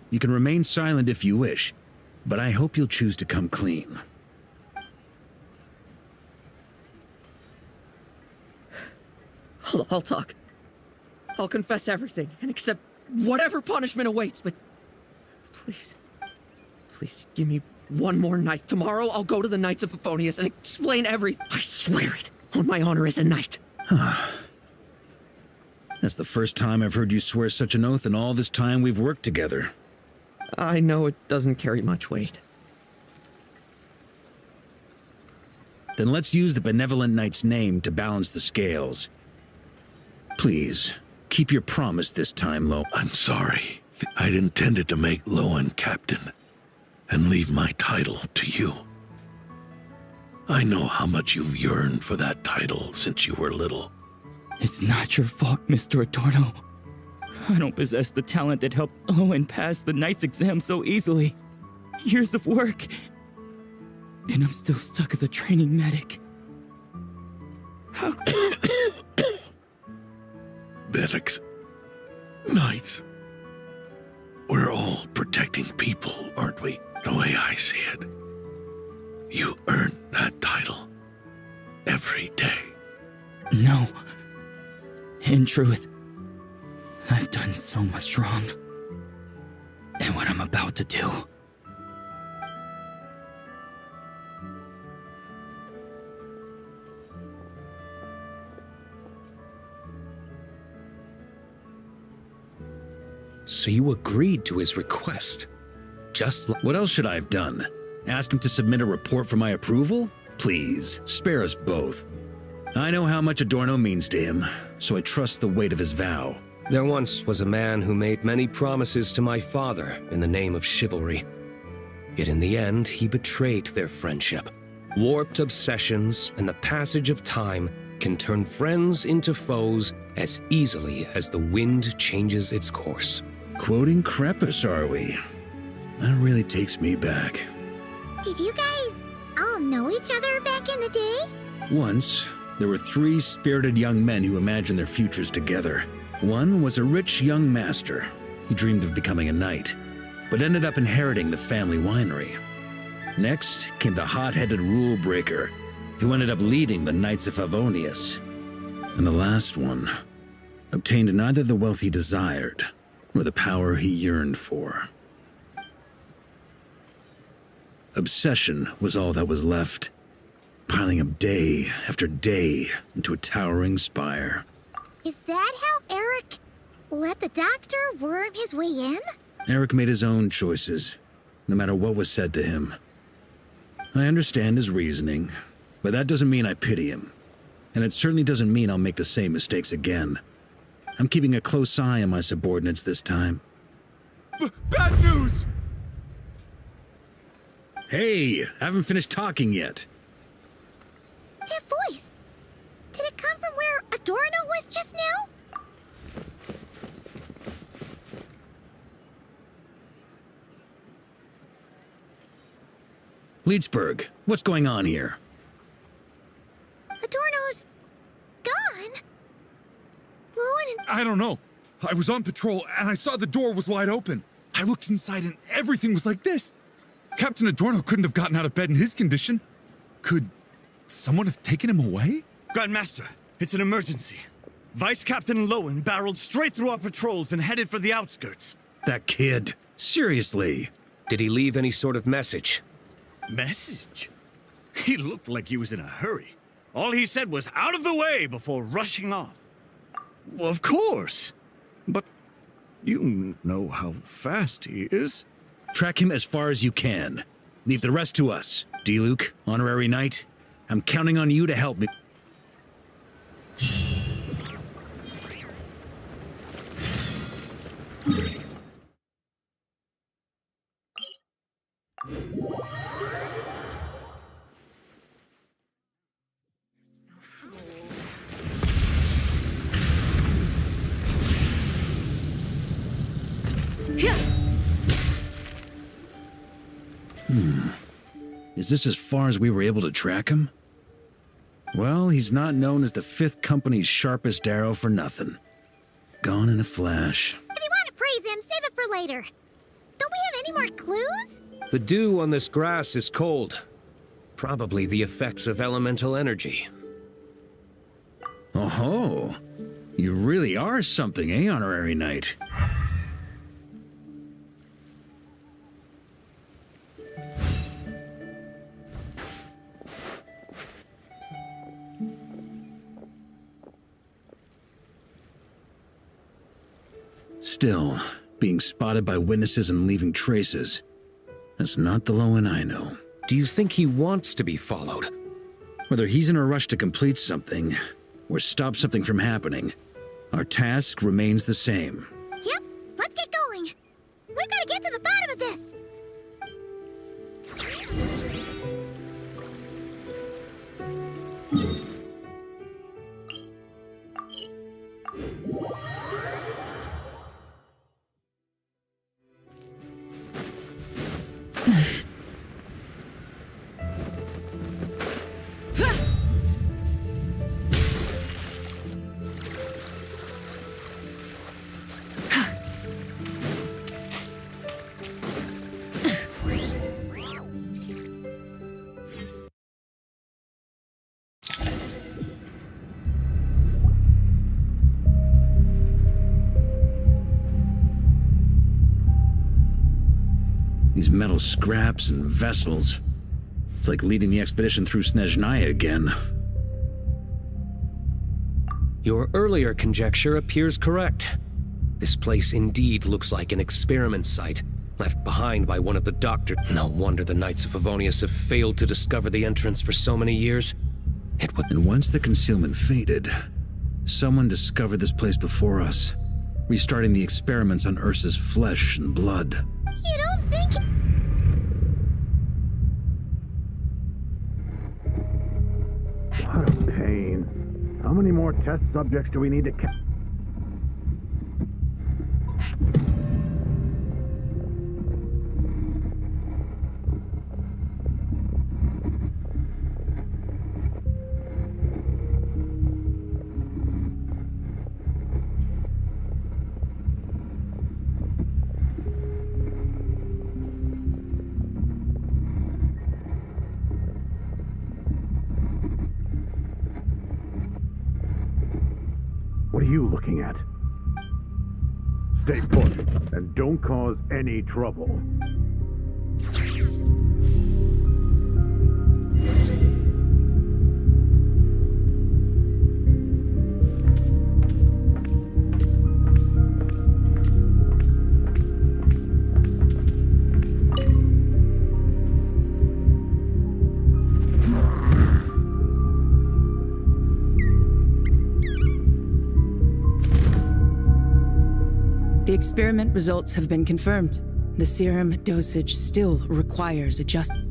You can remain silent if you wish, but I hope you'll choose to come clean. I'll talk. I'll confess everything and accept whatever punishment awaits, but please give me one more night. Tomorrow I'll go to the Knights of Favonius and explain everything. I swear it, on my honor as a knight. That's the first time I've heard you swear such an oath in all this time we've worked together. I know it doesn't carry much weight. Then let's use the Benevolent Knight's name to balance the scales. Please, keep your promise this time, Lo. I'm sorry. I'd intended to make Loan captain and leave my title to you. I know how much you've yearned for that title since you were little. It's not your fault, Mr. Adorno. I don't possess the talent that helped Owen pass the Knight's exam so easily. Years of work. And I'm still stuck as a training medic. How... Medics. Knights. We're all protecting people, aren't we? The way I see it. You earned that title. Every day. No. In truth, I've done so much wrong. And what I'm about to do. So you agreed to his request. Just like... What else should I have done? Ask him to submit a report for my approval? Please, spare us both. I know how much Adorno means to him, so I trust the weight of his vow. There once was a man who made many promises to my father in the name of chivalry. Yet in the end, he betrayed their friendship. Warped obsessions and the passage of time can turn friends into foes as easily as the wind changes its course. Quoting Crepus, are we? That really takes me back. Did you guys all know each other back in the day? Once, there were 3 spirited young men who imagined their futures together. One was a rich young master. He dreamed of becoming a knight, but ended up inheriting the family winery. Next came the hot-headed rule breaker, who ended up leading the Knights of Favonius. And the last one obtained neither the wealth he desired, nor the power he yearned for. Obsession was all that was left, piling up day after day into a towering spire. Is that how Eric let the doctor worm his way in? Eric made his own choices, no matter what was said to him. I understand his reasoning, but that doesn't mean I pity him. And it certainly doesn't mean I'll make the same mistakes again. I'm keeping a close eye on my subordinates this time. Bad news! Hey, haven't finished talking yet. That voice! Did it come from where Adorno was just now? Leedsburg, what's going on here? Adorno's gone. Lowen and... I don't know. I was on patrol and I saw the door was wide open. I looked inside and everything was like this. Captain Adorno couldn't have gotten out of bed in his condition. Could someone have taken him away? Grandmaster, it's an emergency. Vice Captain Lowen barreled straight through our patrols and headed for the outskirts. That kid. Seriously. Did he leave any sort of message? Message? He looked like he was in a hurry. All he said was out of the way before rushing off. Well, of course. But you know how fast he is. Track him as far as you can. Leave the rest to us. D-Luke, honorary knight, I'm counting on you to help me. Is this as far as we were able to track him? Well, he's not known as the 5th Company's sharpest arrow for nothing. Gone in a flash. If you want to praise him, save it for later. Don't we have any more clues? The dew on this grass is cold. Probably the effects of elemental energy. Oh-ho. You really are something, eh, honorary knight? Still, being spotted by witnesses and leaving traces, that's not the Lowen I know. Do you think he wants to be followed? Whether he's in a rush to complete something, or stop something from happening, our task remains the same. Yep, let's get going. We've got to get to the bottom of this. These metal scraps and vessels. It's like leading the expedition through Snezhnaya again. Your earlier conjecture appears correct. This place indeed looks like an experiment site, left behind by one of the doctors. No wonder the Knights of Favonius have failed to discover the entrance for so many years. It would. And once the concealment faded, someone discovered this place before us, restarting the experiments on Ursa's flesh and blood. You don't think... What a pain. How many more test subjects do we need to What are you looking at? Stay put, and don't cause any trouble. The experiment results have been confirmed. The serum dosage still requires adjustment.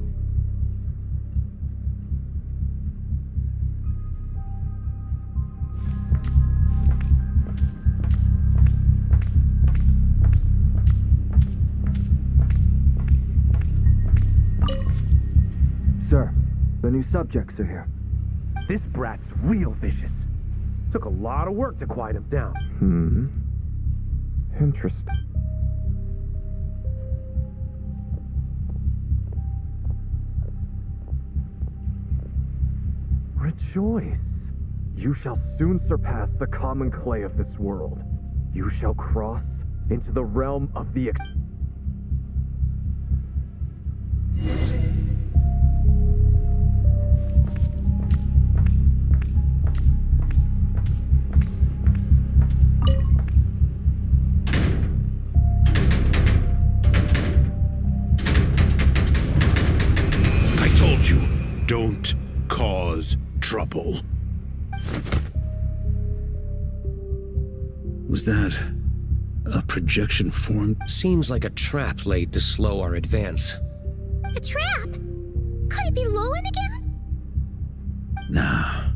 Sir, the new subjects are here. This brat's real vicious. Took a lot of work to quiet him down. Interesting. Rejoice. You shall soon surpass the common clay of this world. You shall cross into the realm of the Don't cause trouble. Was that a projection formed? Seems like a trap laid to slow our advance. A trap? Could it be Lowen again? Nah.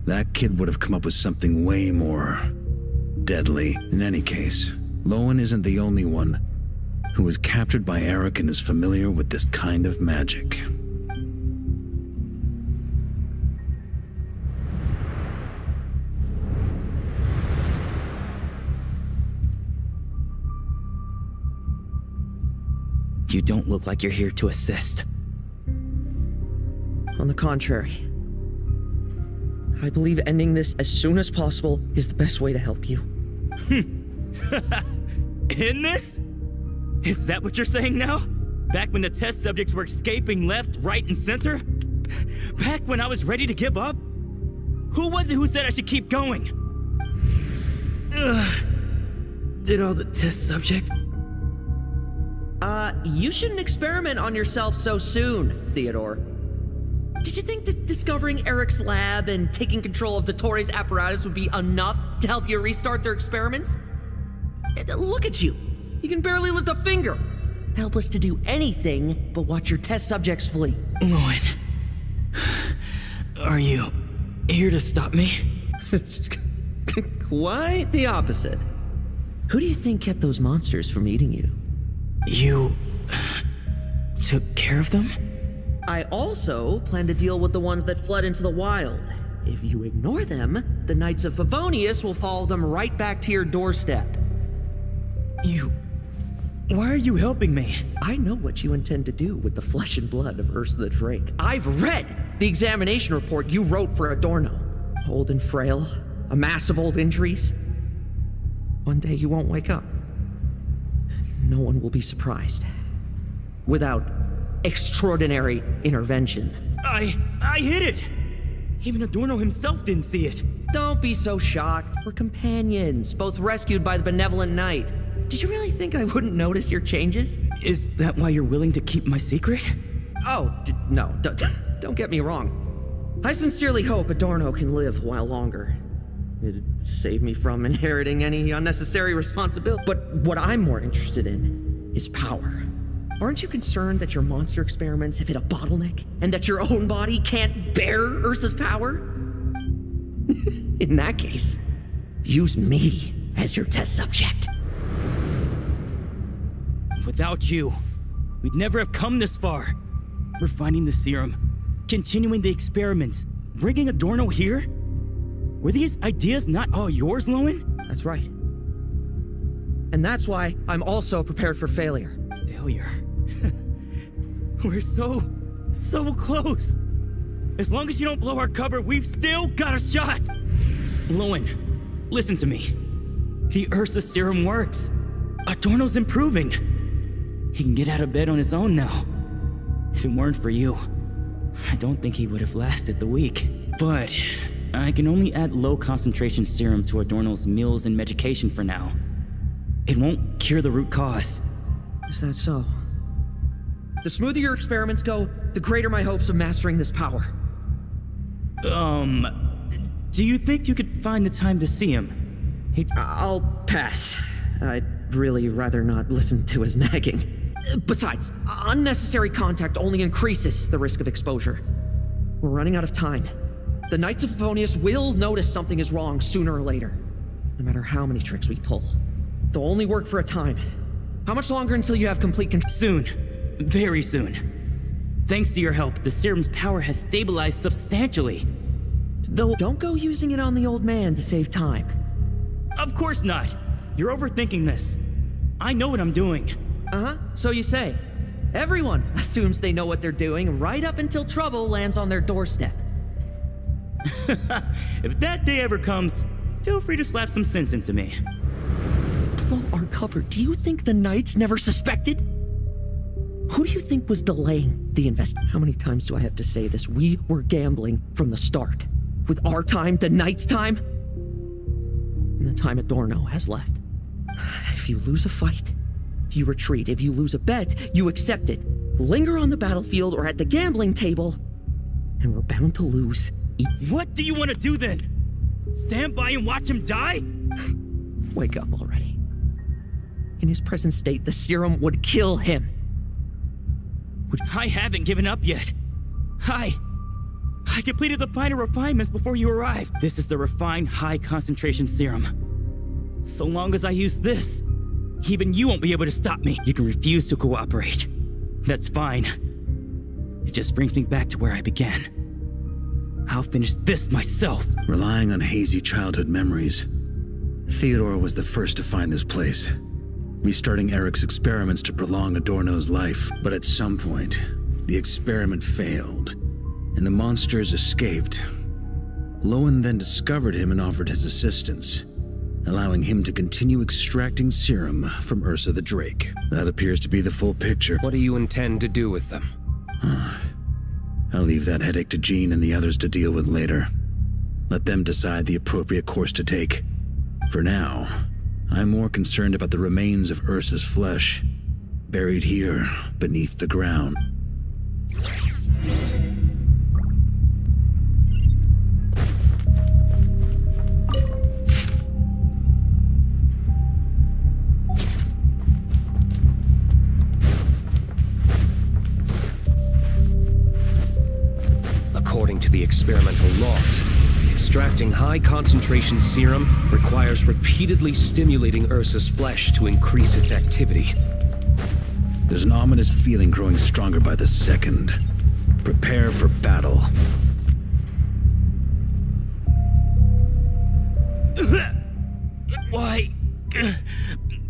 That kid would have come up with something way more deadly. In any case, Lowen isn't the only one who was captured by Eric and is familiar with this kind of magic. You don't look like you're here to assist. On the contrary, I believe ending this as soon as possible is the best way to help you. In this? Is that what you're saying now? Back when the test subjects were escaping left, right, and center? Back when I was ready to give up? Who was it who said I should keep going? Did all the test subjects? You shouldn't experiment on yourself so soon, Theodore. Did you think that discovering Eric's lab and taking control of Dottores' apparatus would be enough to help you restart their experiments? Look at you. You can barely lift a finger. Helpless to do anything but watch your test subjects flee. Lowen, are you here to stop me? Quite the opposite. Who do you think kept those monsters from eating you? You took care of them? I also plan to deal with the ones that fled into the wild. If you ignore them, the Knights of Favonius will follow them right back to your doorstep. Why are you helping me? I know what you intend to do with the flesh and blood of Ursa the Drake. I've read the examination report you wrote for Adorno. Old and frail, a mass of old injuries. One day you won't wake up. No one will be surprised. Without extraordinary intervention. I hid it! Even Adorno himself didn't see it. Don't be so shocked. We're companions, both rescued by the benevolent knight. Did you really think I wouldn't notice your changes? Is that why you're willing to keep my secret? Oh, no, don't get me wrong. I sincerely hope Adorno can live a while longer. It'd save me from inheriting any unnecessary responsibility. But what I'm more interested in is power. Aren't you concerned that your monster experiments have hit a bottleneck and that your own body can't bear Ursa's power? In that case, use me as your test subject. Without you, we'd never have come this far. Refining the serum, continuing the experiments, bringing Adorno here? Were these ideas not all yours, Lowen? That's right. And that's why I'm also prepared for failure. Failure? We're so close. As long as you don't blow our cover, we've still got a shot. Lowen, listen to me. The Ursa serum works. Adorno's improving. He can get out of bed on his own now. If it weren't for you, I don't think he would have lasted the week. But I can only add low concentration serum to Adorno's meals and medication for now. It won't cure the root cause. Is that so? The smoother your experiments go, the greater my hopes of mastering this power. Do you think you could find the time to see him? I'll pass. I'd really rather not listen to his nagging. Besides, unnecessary contact only increases the risk of exposure. We're running out of time. The Knights of Favonius will notice something is wrong sooner or later, no matter how many tricks we pull. They'll only work for a time. How much longer until you have complete control? Soon. Very soon. Thanks to your help, the serum's power has stabilized substantially. Though... Don't go using it on the old man to save time. Of course not. You're overthinking this. I know what I'm doing. Uh-huh, so you say. Everyone assumes they know what they're doing right up until trouble lands on their doorstep. If that day ever comes, feel free to slap some sense into me. Blow our cover. Do you think the Knights never suspected? Who do you think was delaying the invest? How many times do I have to say this? We were gambling from the start. With our time, the Knights' time, and the time Adorno has left. If you lose a fight, you retreat. If you lose a bet, you accept it. Linger on the battlefield or at the gambling table, and we're bound to lose. What do you want to do then? Stand by and watch him die? Wake up already. In his present state, the serum would kill him. I haven't given up yet. I completed the final refinements before you arrived. This is the refined high-concentration serum. So long as I use this, even you won't be able to stop me. You can refuse to cooperate. That's fine. It just brings me back to where I began. I'll finish this myself. Relying on hazy childhood memories, Theodore was the first to find this place, restarting Eric's experiments to prolong Adorno's life. But at some point, the experiment failed, and the monsters escaped. Lowen then discovered him and offered his assistance, allowing him to continue extracting serum from Ursa the Drake. That appears to be the full picture. What do you intend to do with them? I'll leave that headache to Jean and the others to deal with later. Let them decide the appropriate course to take. For now, I'm more concerned about the remains of Ursa's flesh, buried here beneath the ground. According to the experimental logs, extracting high-concentration serum requires repeatedly stimulating Ursa's flesh to increase its activity. There's an ominous feeling growing stronger by the second. Prepare for battle. Why?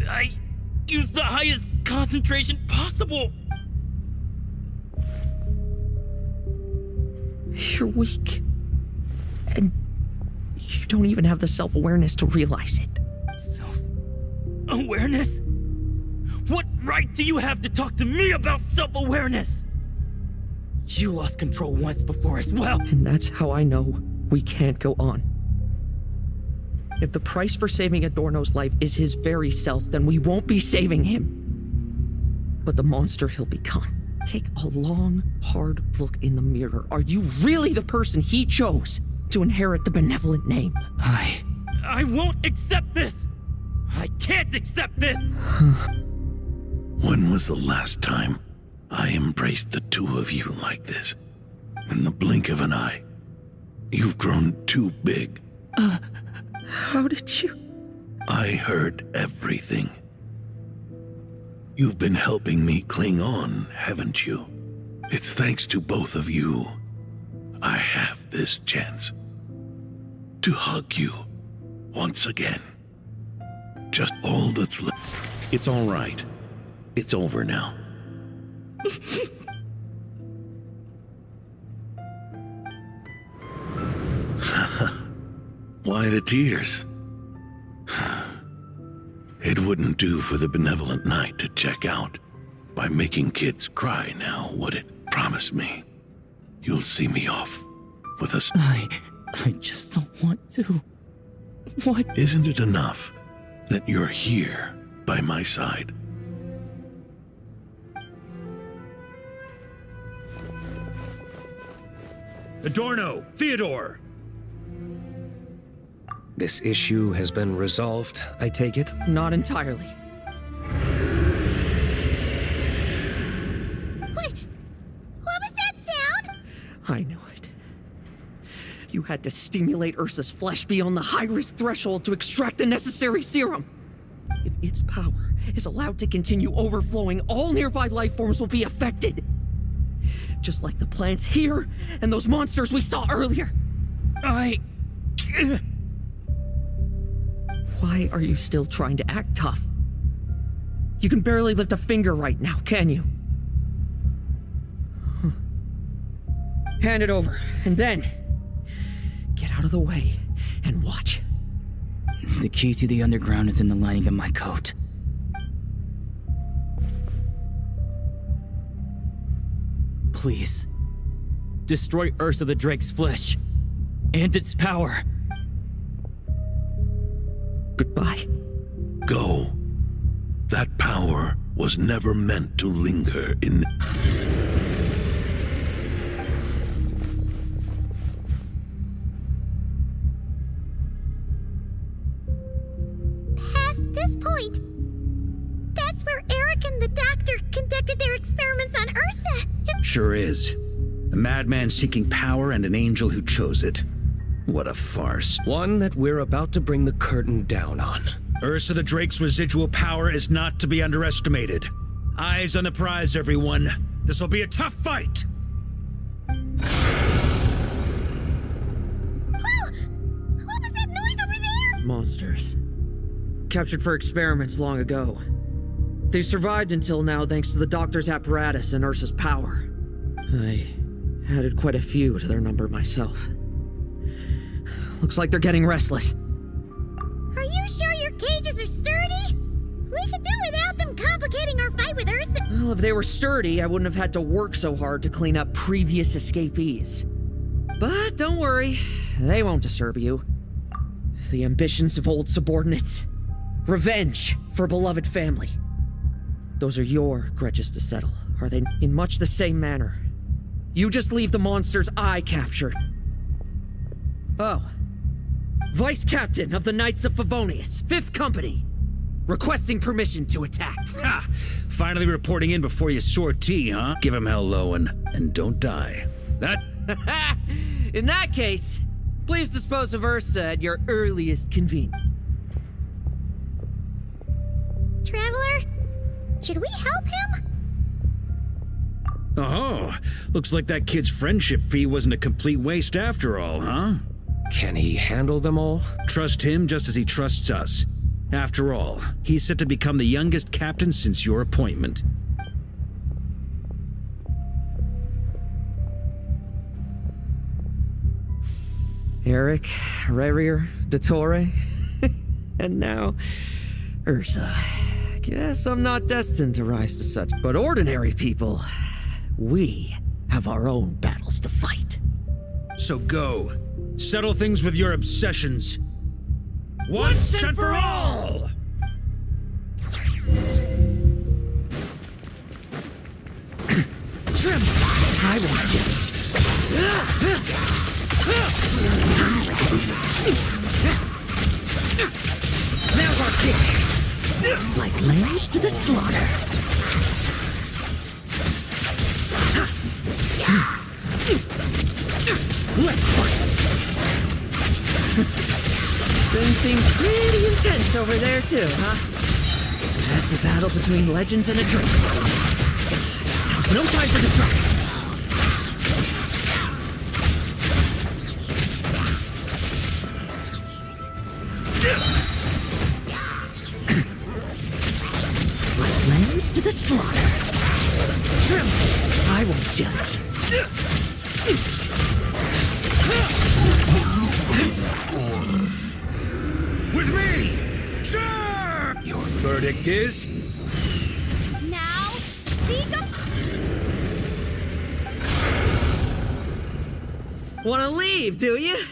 I used the highest concentration possible. You're weak. And you don't even have the self-awareness to realize it. Self-awareness? What right do you have to talk to me about self-awareness? You lost control once before as well. And that's how I know we can't go on. If the price for saving Adorno's life is his very self, then we won't be saving him. But the monster he'll become. Take a long, hard look in the mirror. Are you really the person he chose to inherit the benevolent name? I won't accept this! I can't accept this! When was the last time I embraced the two of you like this? In the blink of an eye. You've grown too big. How did you? I heard everything. You've been helping me cling on, haven't you? It's thanks to both of you I have this chance to hug you once again. Just all that's left. It's all right. It's over now. Why the tears? It wouldn't do for the benevolent knight to check out by making kids cry now, would it? Promise me you'll see me off with a... I just don't want to. What? Isn't it enough that you're here by my side? Adorno! Theodore! This issue has been resolved, I take it? Not entirely. What was that sound? I knew it. You had to stimulate Ursa's flesh beyond the high-risk threshold to extract the necessary serum. If its power is allowed to continue overflowing, all nearby life forms will be affected. Just like the plants here and those monsters we saw earlier. Why are you still trying to act tough? You can barely lift a finger right now, can you? Hand it over, and then get out of the way and watch. The key to the underground is in the lining of my coat. Please, destroy Ursa the Drake's flesh and its power. Goodbye. Go. That power was never meant to linger in... Past this point, that's where Eric and the doctor conducted their experiments on Ursa. Sure is. A madman seeking power and an angel who chose it. What a farce. One that we're about to bring the curtain down on. Ursa the Drake's residual power is not to be underestimated. Eyes on the prize, everyone. This'll be a tough fight! Oh! What was that noise over there? Monsters. Captured for experiments long ago. They've survived until now thanks to the doctor's apparatus and Ursa's power. I added quite a few to their number myself. Looks like they're getting restless. Are you sure your cages are sturdy? We could do without them complicating our fight with Ursa. Well, if they were sturdy, I wouldn't have had to work so hard to clean up previous escapees. But don't worry, they won't disturb you. The ambitions of old subordinates. Revenge for beloved family. Those are your grudges to settle, are they? In much the same manner. You just leave the monsters I captured. Oh. Vice Captain of the Knights of Favonius, 5th Company. Requesting permission to attack. Ha! Finally reporting in before you sortie, huh? Give him hell, Lowen, and don't die. That... In that case, please dispose of Ursa at your earliest convenience. Traveler, should we help him? Oh, looks like that kid's friendship fee wasn't a complete waste after all, huh? Can he handle them all? Trust him just as he trusts us. After all, he's set to become the youngest captain since your appointment. Eric, Rerier, Dottore, and now Ursa. Guess I'm not destined to rise to such. But ordinary people, we have our own battles to fight. So go. Settle things with your obsessions. Once and for all! Trim! I want it. Now our kick! Like lambs to the slaughter. Let's fight! Things seem pretty intense over there too, huh? That's a battle between legends and a drink. There's no time for distractions. Like lambs to the slaughter. Trim! I won't judge. With me! Sure! Your verdict is? Now, be Wanna leave, do you?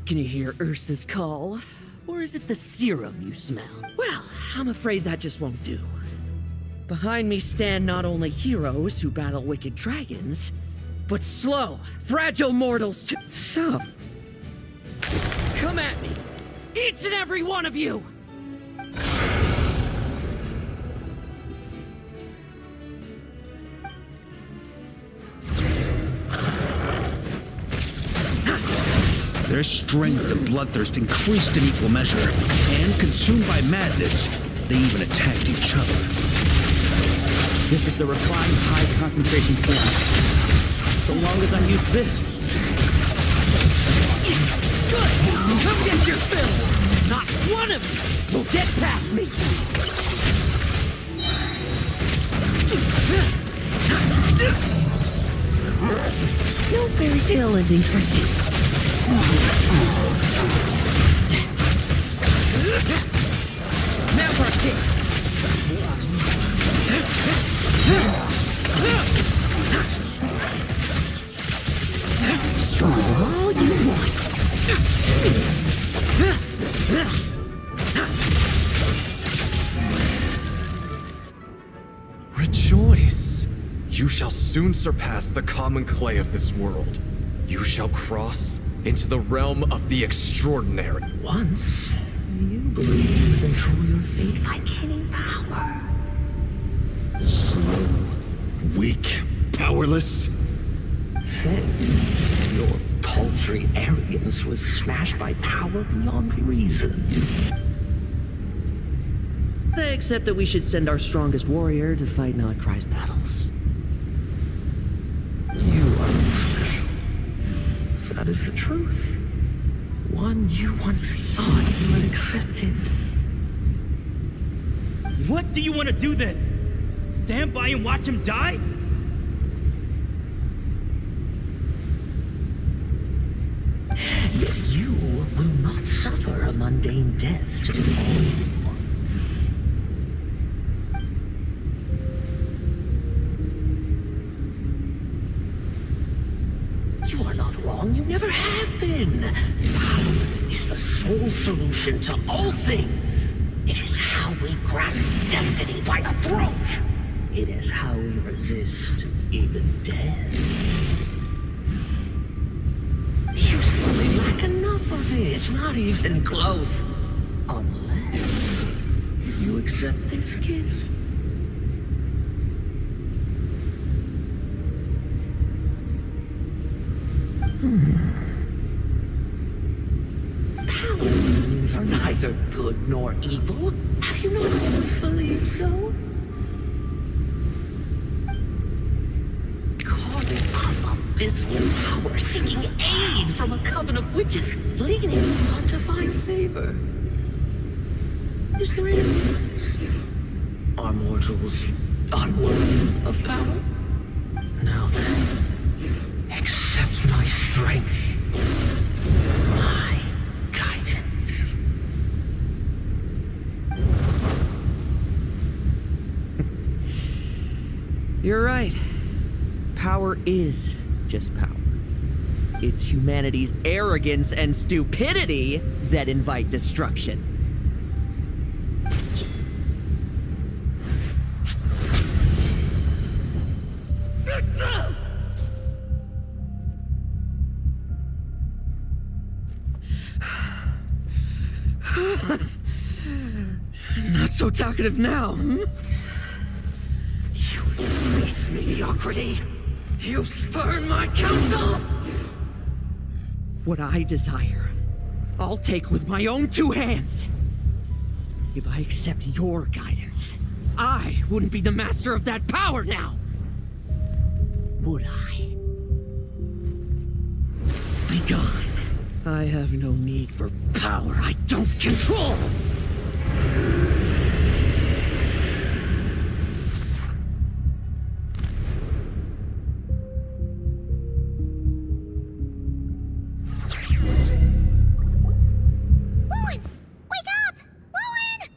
Can you hear Ursa's call? Or is it the serum you smell? Well, I'm afraid that just won't do. Behind me stand not only heroes who battle wicked dragons, but slow, fragile mortals too. So, come at me, each and every one of you! Their strength and bloodthirst increased in equal measure, and consumed by madness, they even attacked each other. This is the refined high concentration serum. So long as I use this. Good! Come get your fill! Not one of you will get past me! No fairy tale ending for you. Now for a kick! Strong all you want. Rejoice! You shall soon surpass the common clay of this world. You shall cross into the realm of the extraordinary. Once, you believed you could control your fate by killing power. Slow, weak, powerless. Then, your paltry arrogance was smashed by power beyond reason. Except that we should send our strongest warrior to fight Nodcry's battles. You aren't special. That is the truth. One you once thought you had accepted. What do you want to do then? Stand by and watch him die? Yet you will not suffer a mundane death to befall you. You are not wrong, you never have been. Power is the sole solution to all things. It is how we grasp destiny by the throat. It is how we resist even death. You simply lack enough of it, not even close. Unless you accept this gift. Power means are neither good nor evil. Have you not always believed so? Calling up abysmal power, seeking aid from a coven of witches, leaning on to find favor. Is there any difference? Are mortals unworthy of power? Now then, accept my strength, my guidance. You're right. Power is just power. It's humanity's arrogance and stupidity that invite destruction. Not so talkative now, hmm? You base mediocrity! You spurn my counsel! What I desire, I'll take with my own two hands. If I accept your guidance, I wouldn't be the master of that power now. Would I? Be gone. I have no need for power I don't control.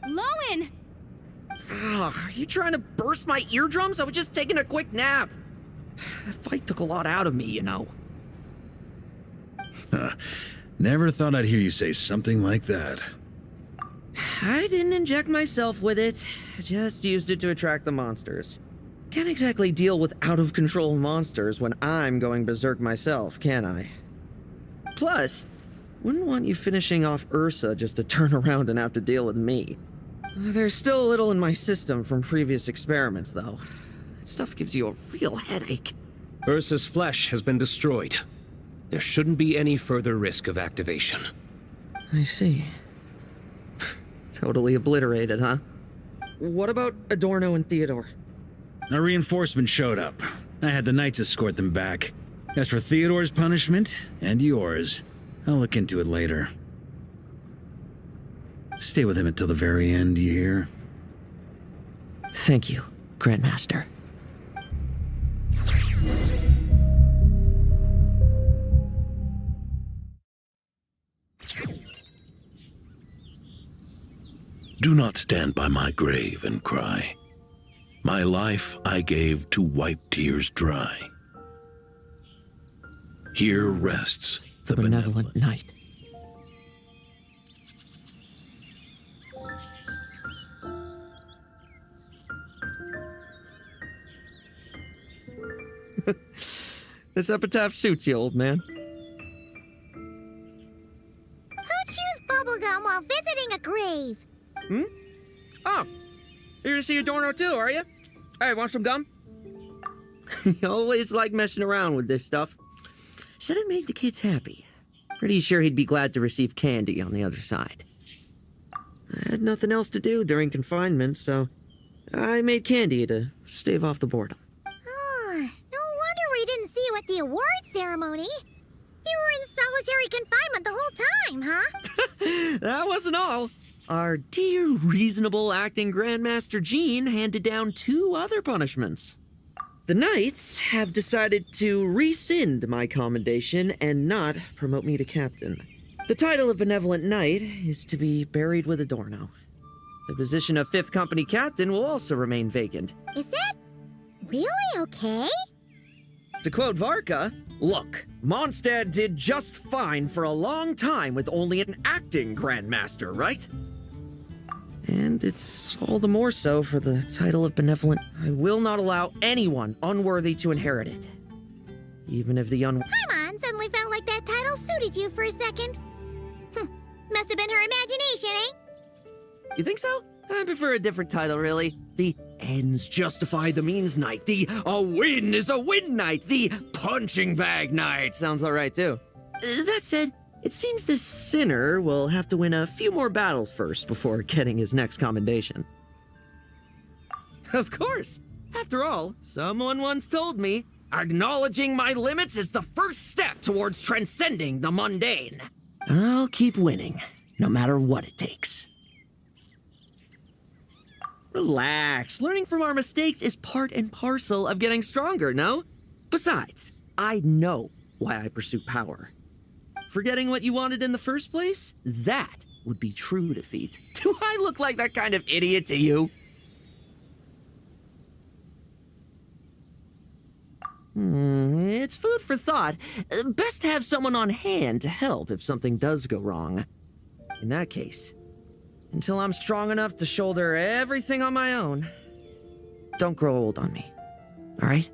Lowen! Ugh, are you trying to burst my eardrums? I was just taking a quick nap. That fight took a lot out of me, you know. Never thought I'd hear you say something like that. I didn't inject myself with it. I just used it to attract the monsters. Can't exactly deal with out-of-control monsters when I'm going berserk myself, can I? Plus, wouldn't want you finishing off Ursa just to turn around and have to deal with me. There's still a little in my system from previous experiments, though. That stuff gives you a real headache. Ursa's flesh has been destroyed. There shouldn't be any further risk of activation. I see. Totally obliterated, huh? What about Adorno and Theodore? A reinforcement showed up. I had the Knights escort them back. As for Theodore's punishment, and yours, I'll look into it later. Stay with him until the very end, you hear? Thank you, Grandmaster. Do not stand by my grave and cry. My life I gave to wipe tears dry. Here rests the benevolent Knight. This epitaph suits you, old man. Who chews bubblegum while visiting a grave? Hmm? Oh, you're to see Adorno too, are you? Hey, want some gum? You always like messing around with this stuff. Said it made the kids happy. Pretty sure he'd be glad to receive candy on the other side. I had nothing else to do during confinement, so I made candy to stave off the boredom. Oh, no wonder we didn't see you at the award ceremony. You were in solitary confinement the whole time, huh? That wasn't all. Our dear, reasonable acting Grandmaster Jean handed down 2 other punishments. The Knights have decided to rescind my commendation and not promote me to captain. The title of Benevolent Knight is to be buried with Adorno. The position of 5th Company Captain will also remain vacant. Is that really okay? To quote Varka, look, Mondstadt did just fine for a long time with only an acting Grandmaster, right? And it's all the more so for the title of Benevolent. I will not allow anyone unworthy to inherit it. Even if the Paimon suddenly felt like that title suited you for a second. Must have been her imagination, eh? You think so? I prefer a different title, really. The ends justify the means Knight. The a win is a win Knight. The punching bag Knight. Sounds alright, too. That said, it seems this sinner will have to win a few more battles first before getting his next commendation. Of course. After all, someone once told me, acknowledging my limits is the first step towards transcending the mundane. I'll keep winning, no matter what it takes. Relax. Learning from our mistakes is part and parcel of getting stronger, no? Besides, I know why I pursue power. Forgetting what you wanted in the first place? That would be true defeat. Do I look like that kind of idiot to you? It's food for thought. Best to have someone on hand to help if something does go wrong. In that case, until I'm strong enough to shoulder everything on my own, don't grow old on me. All right?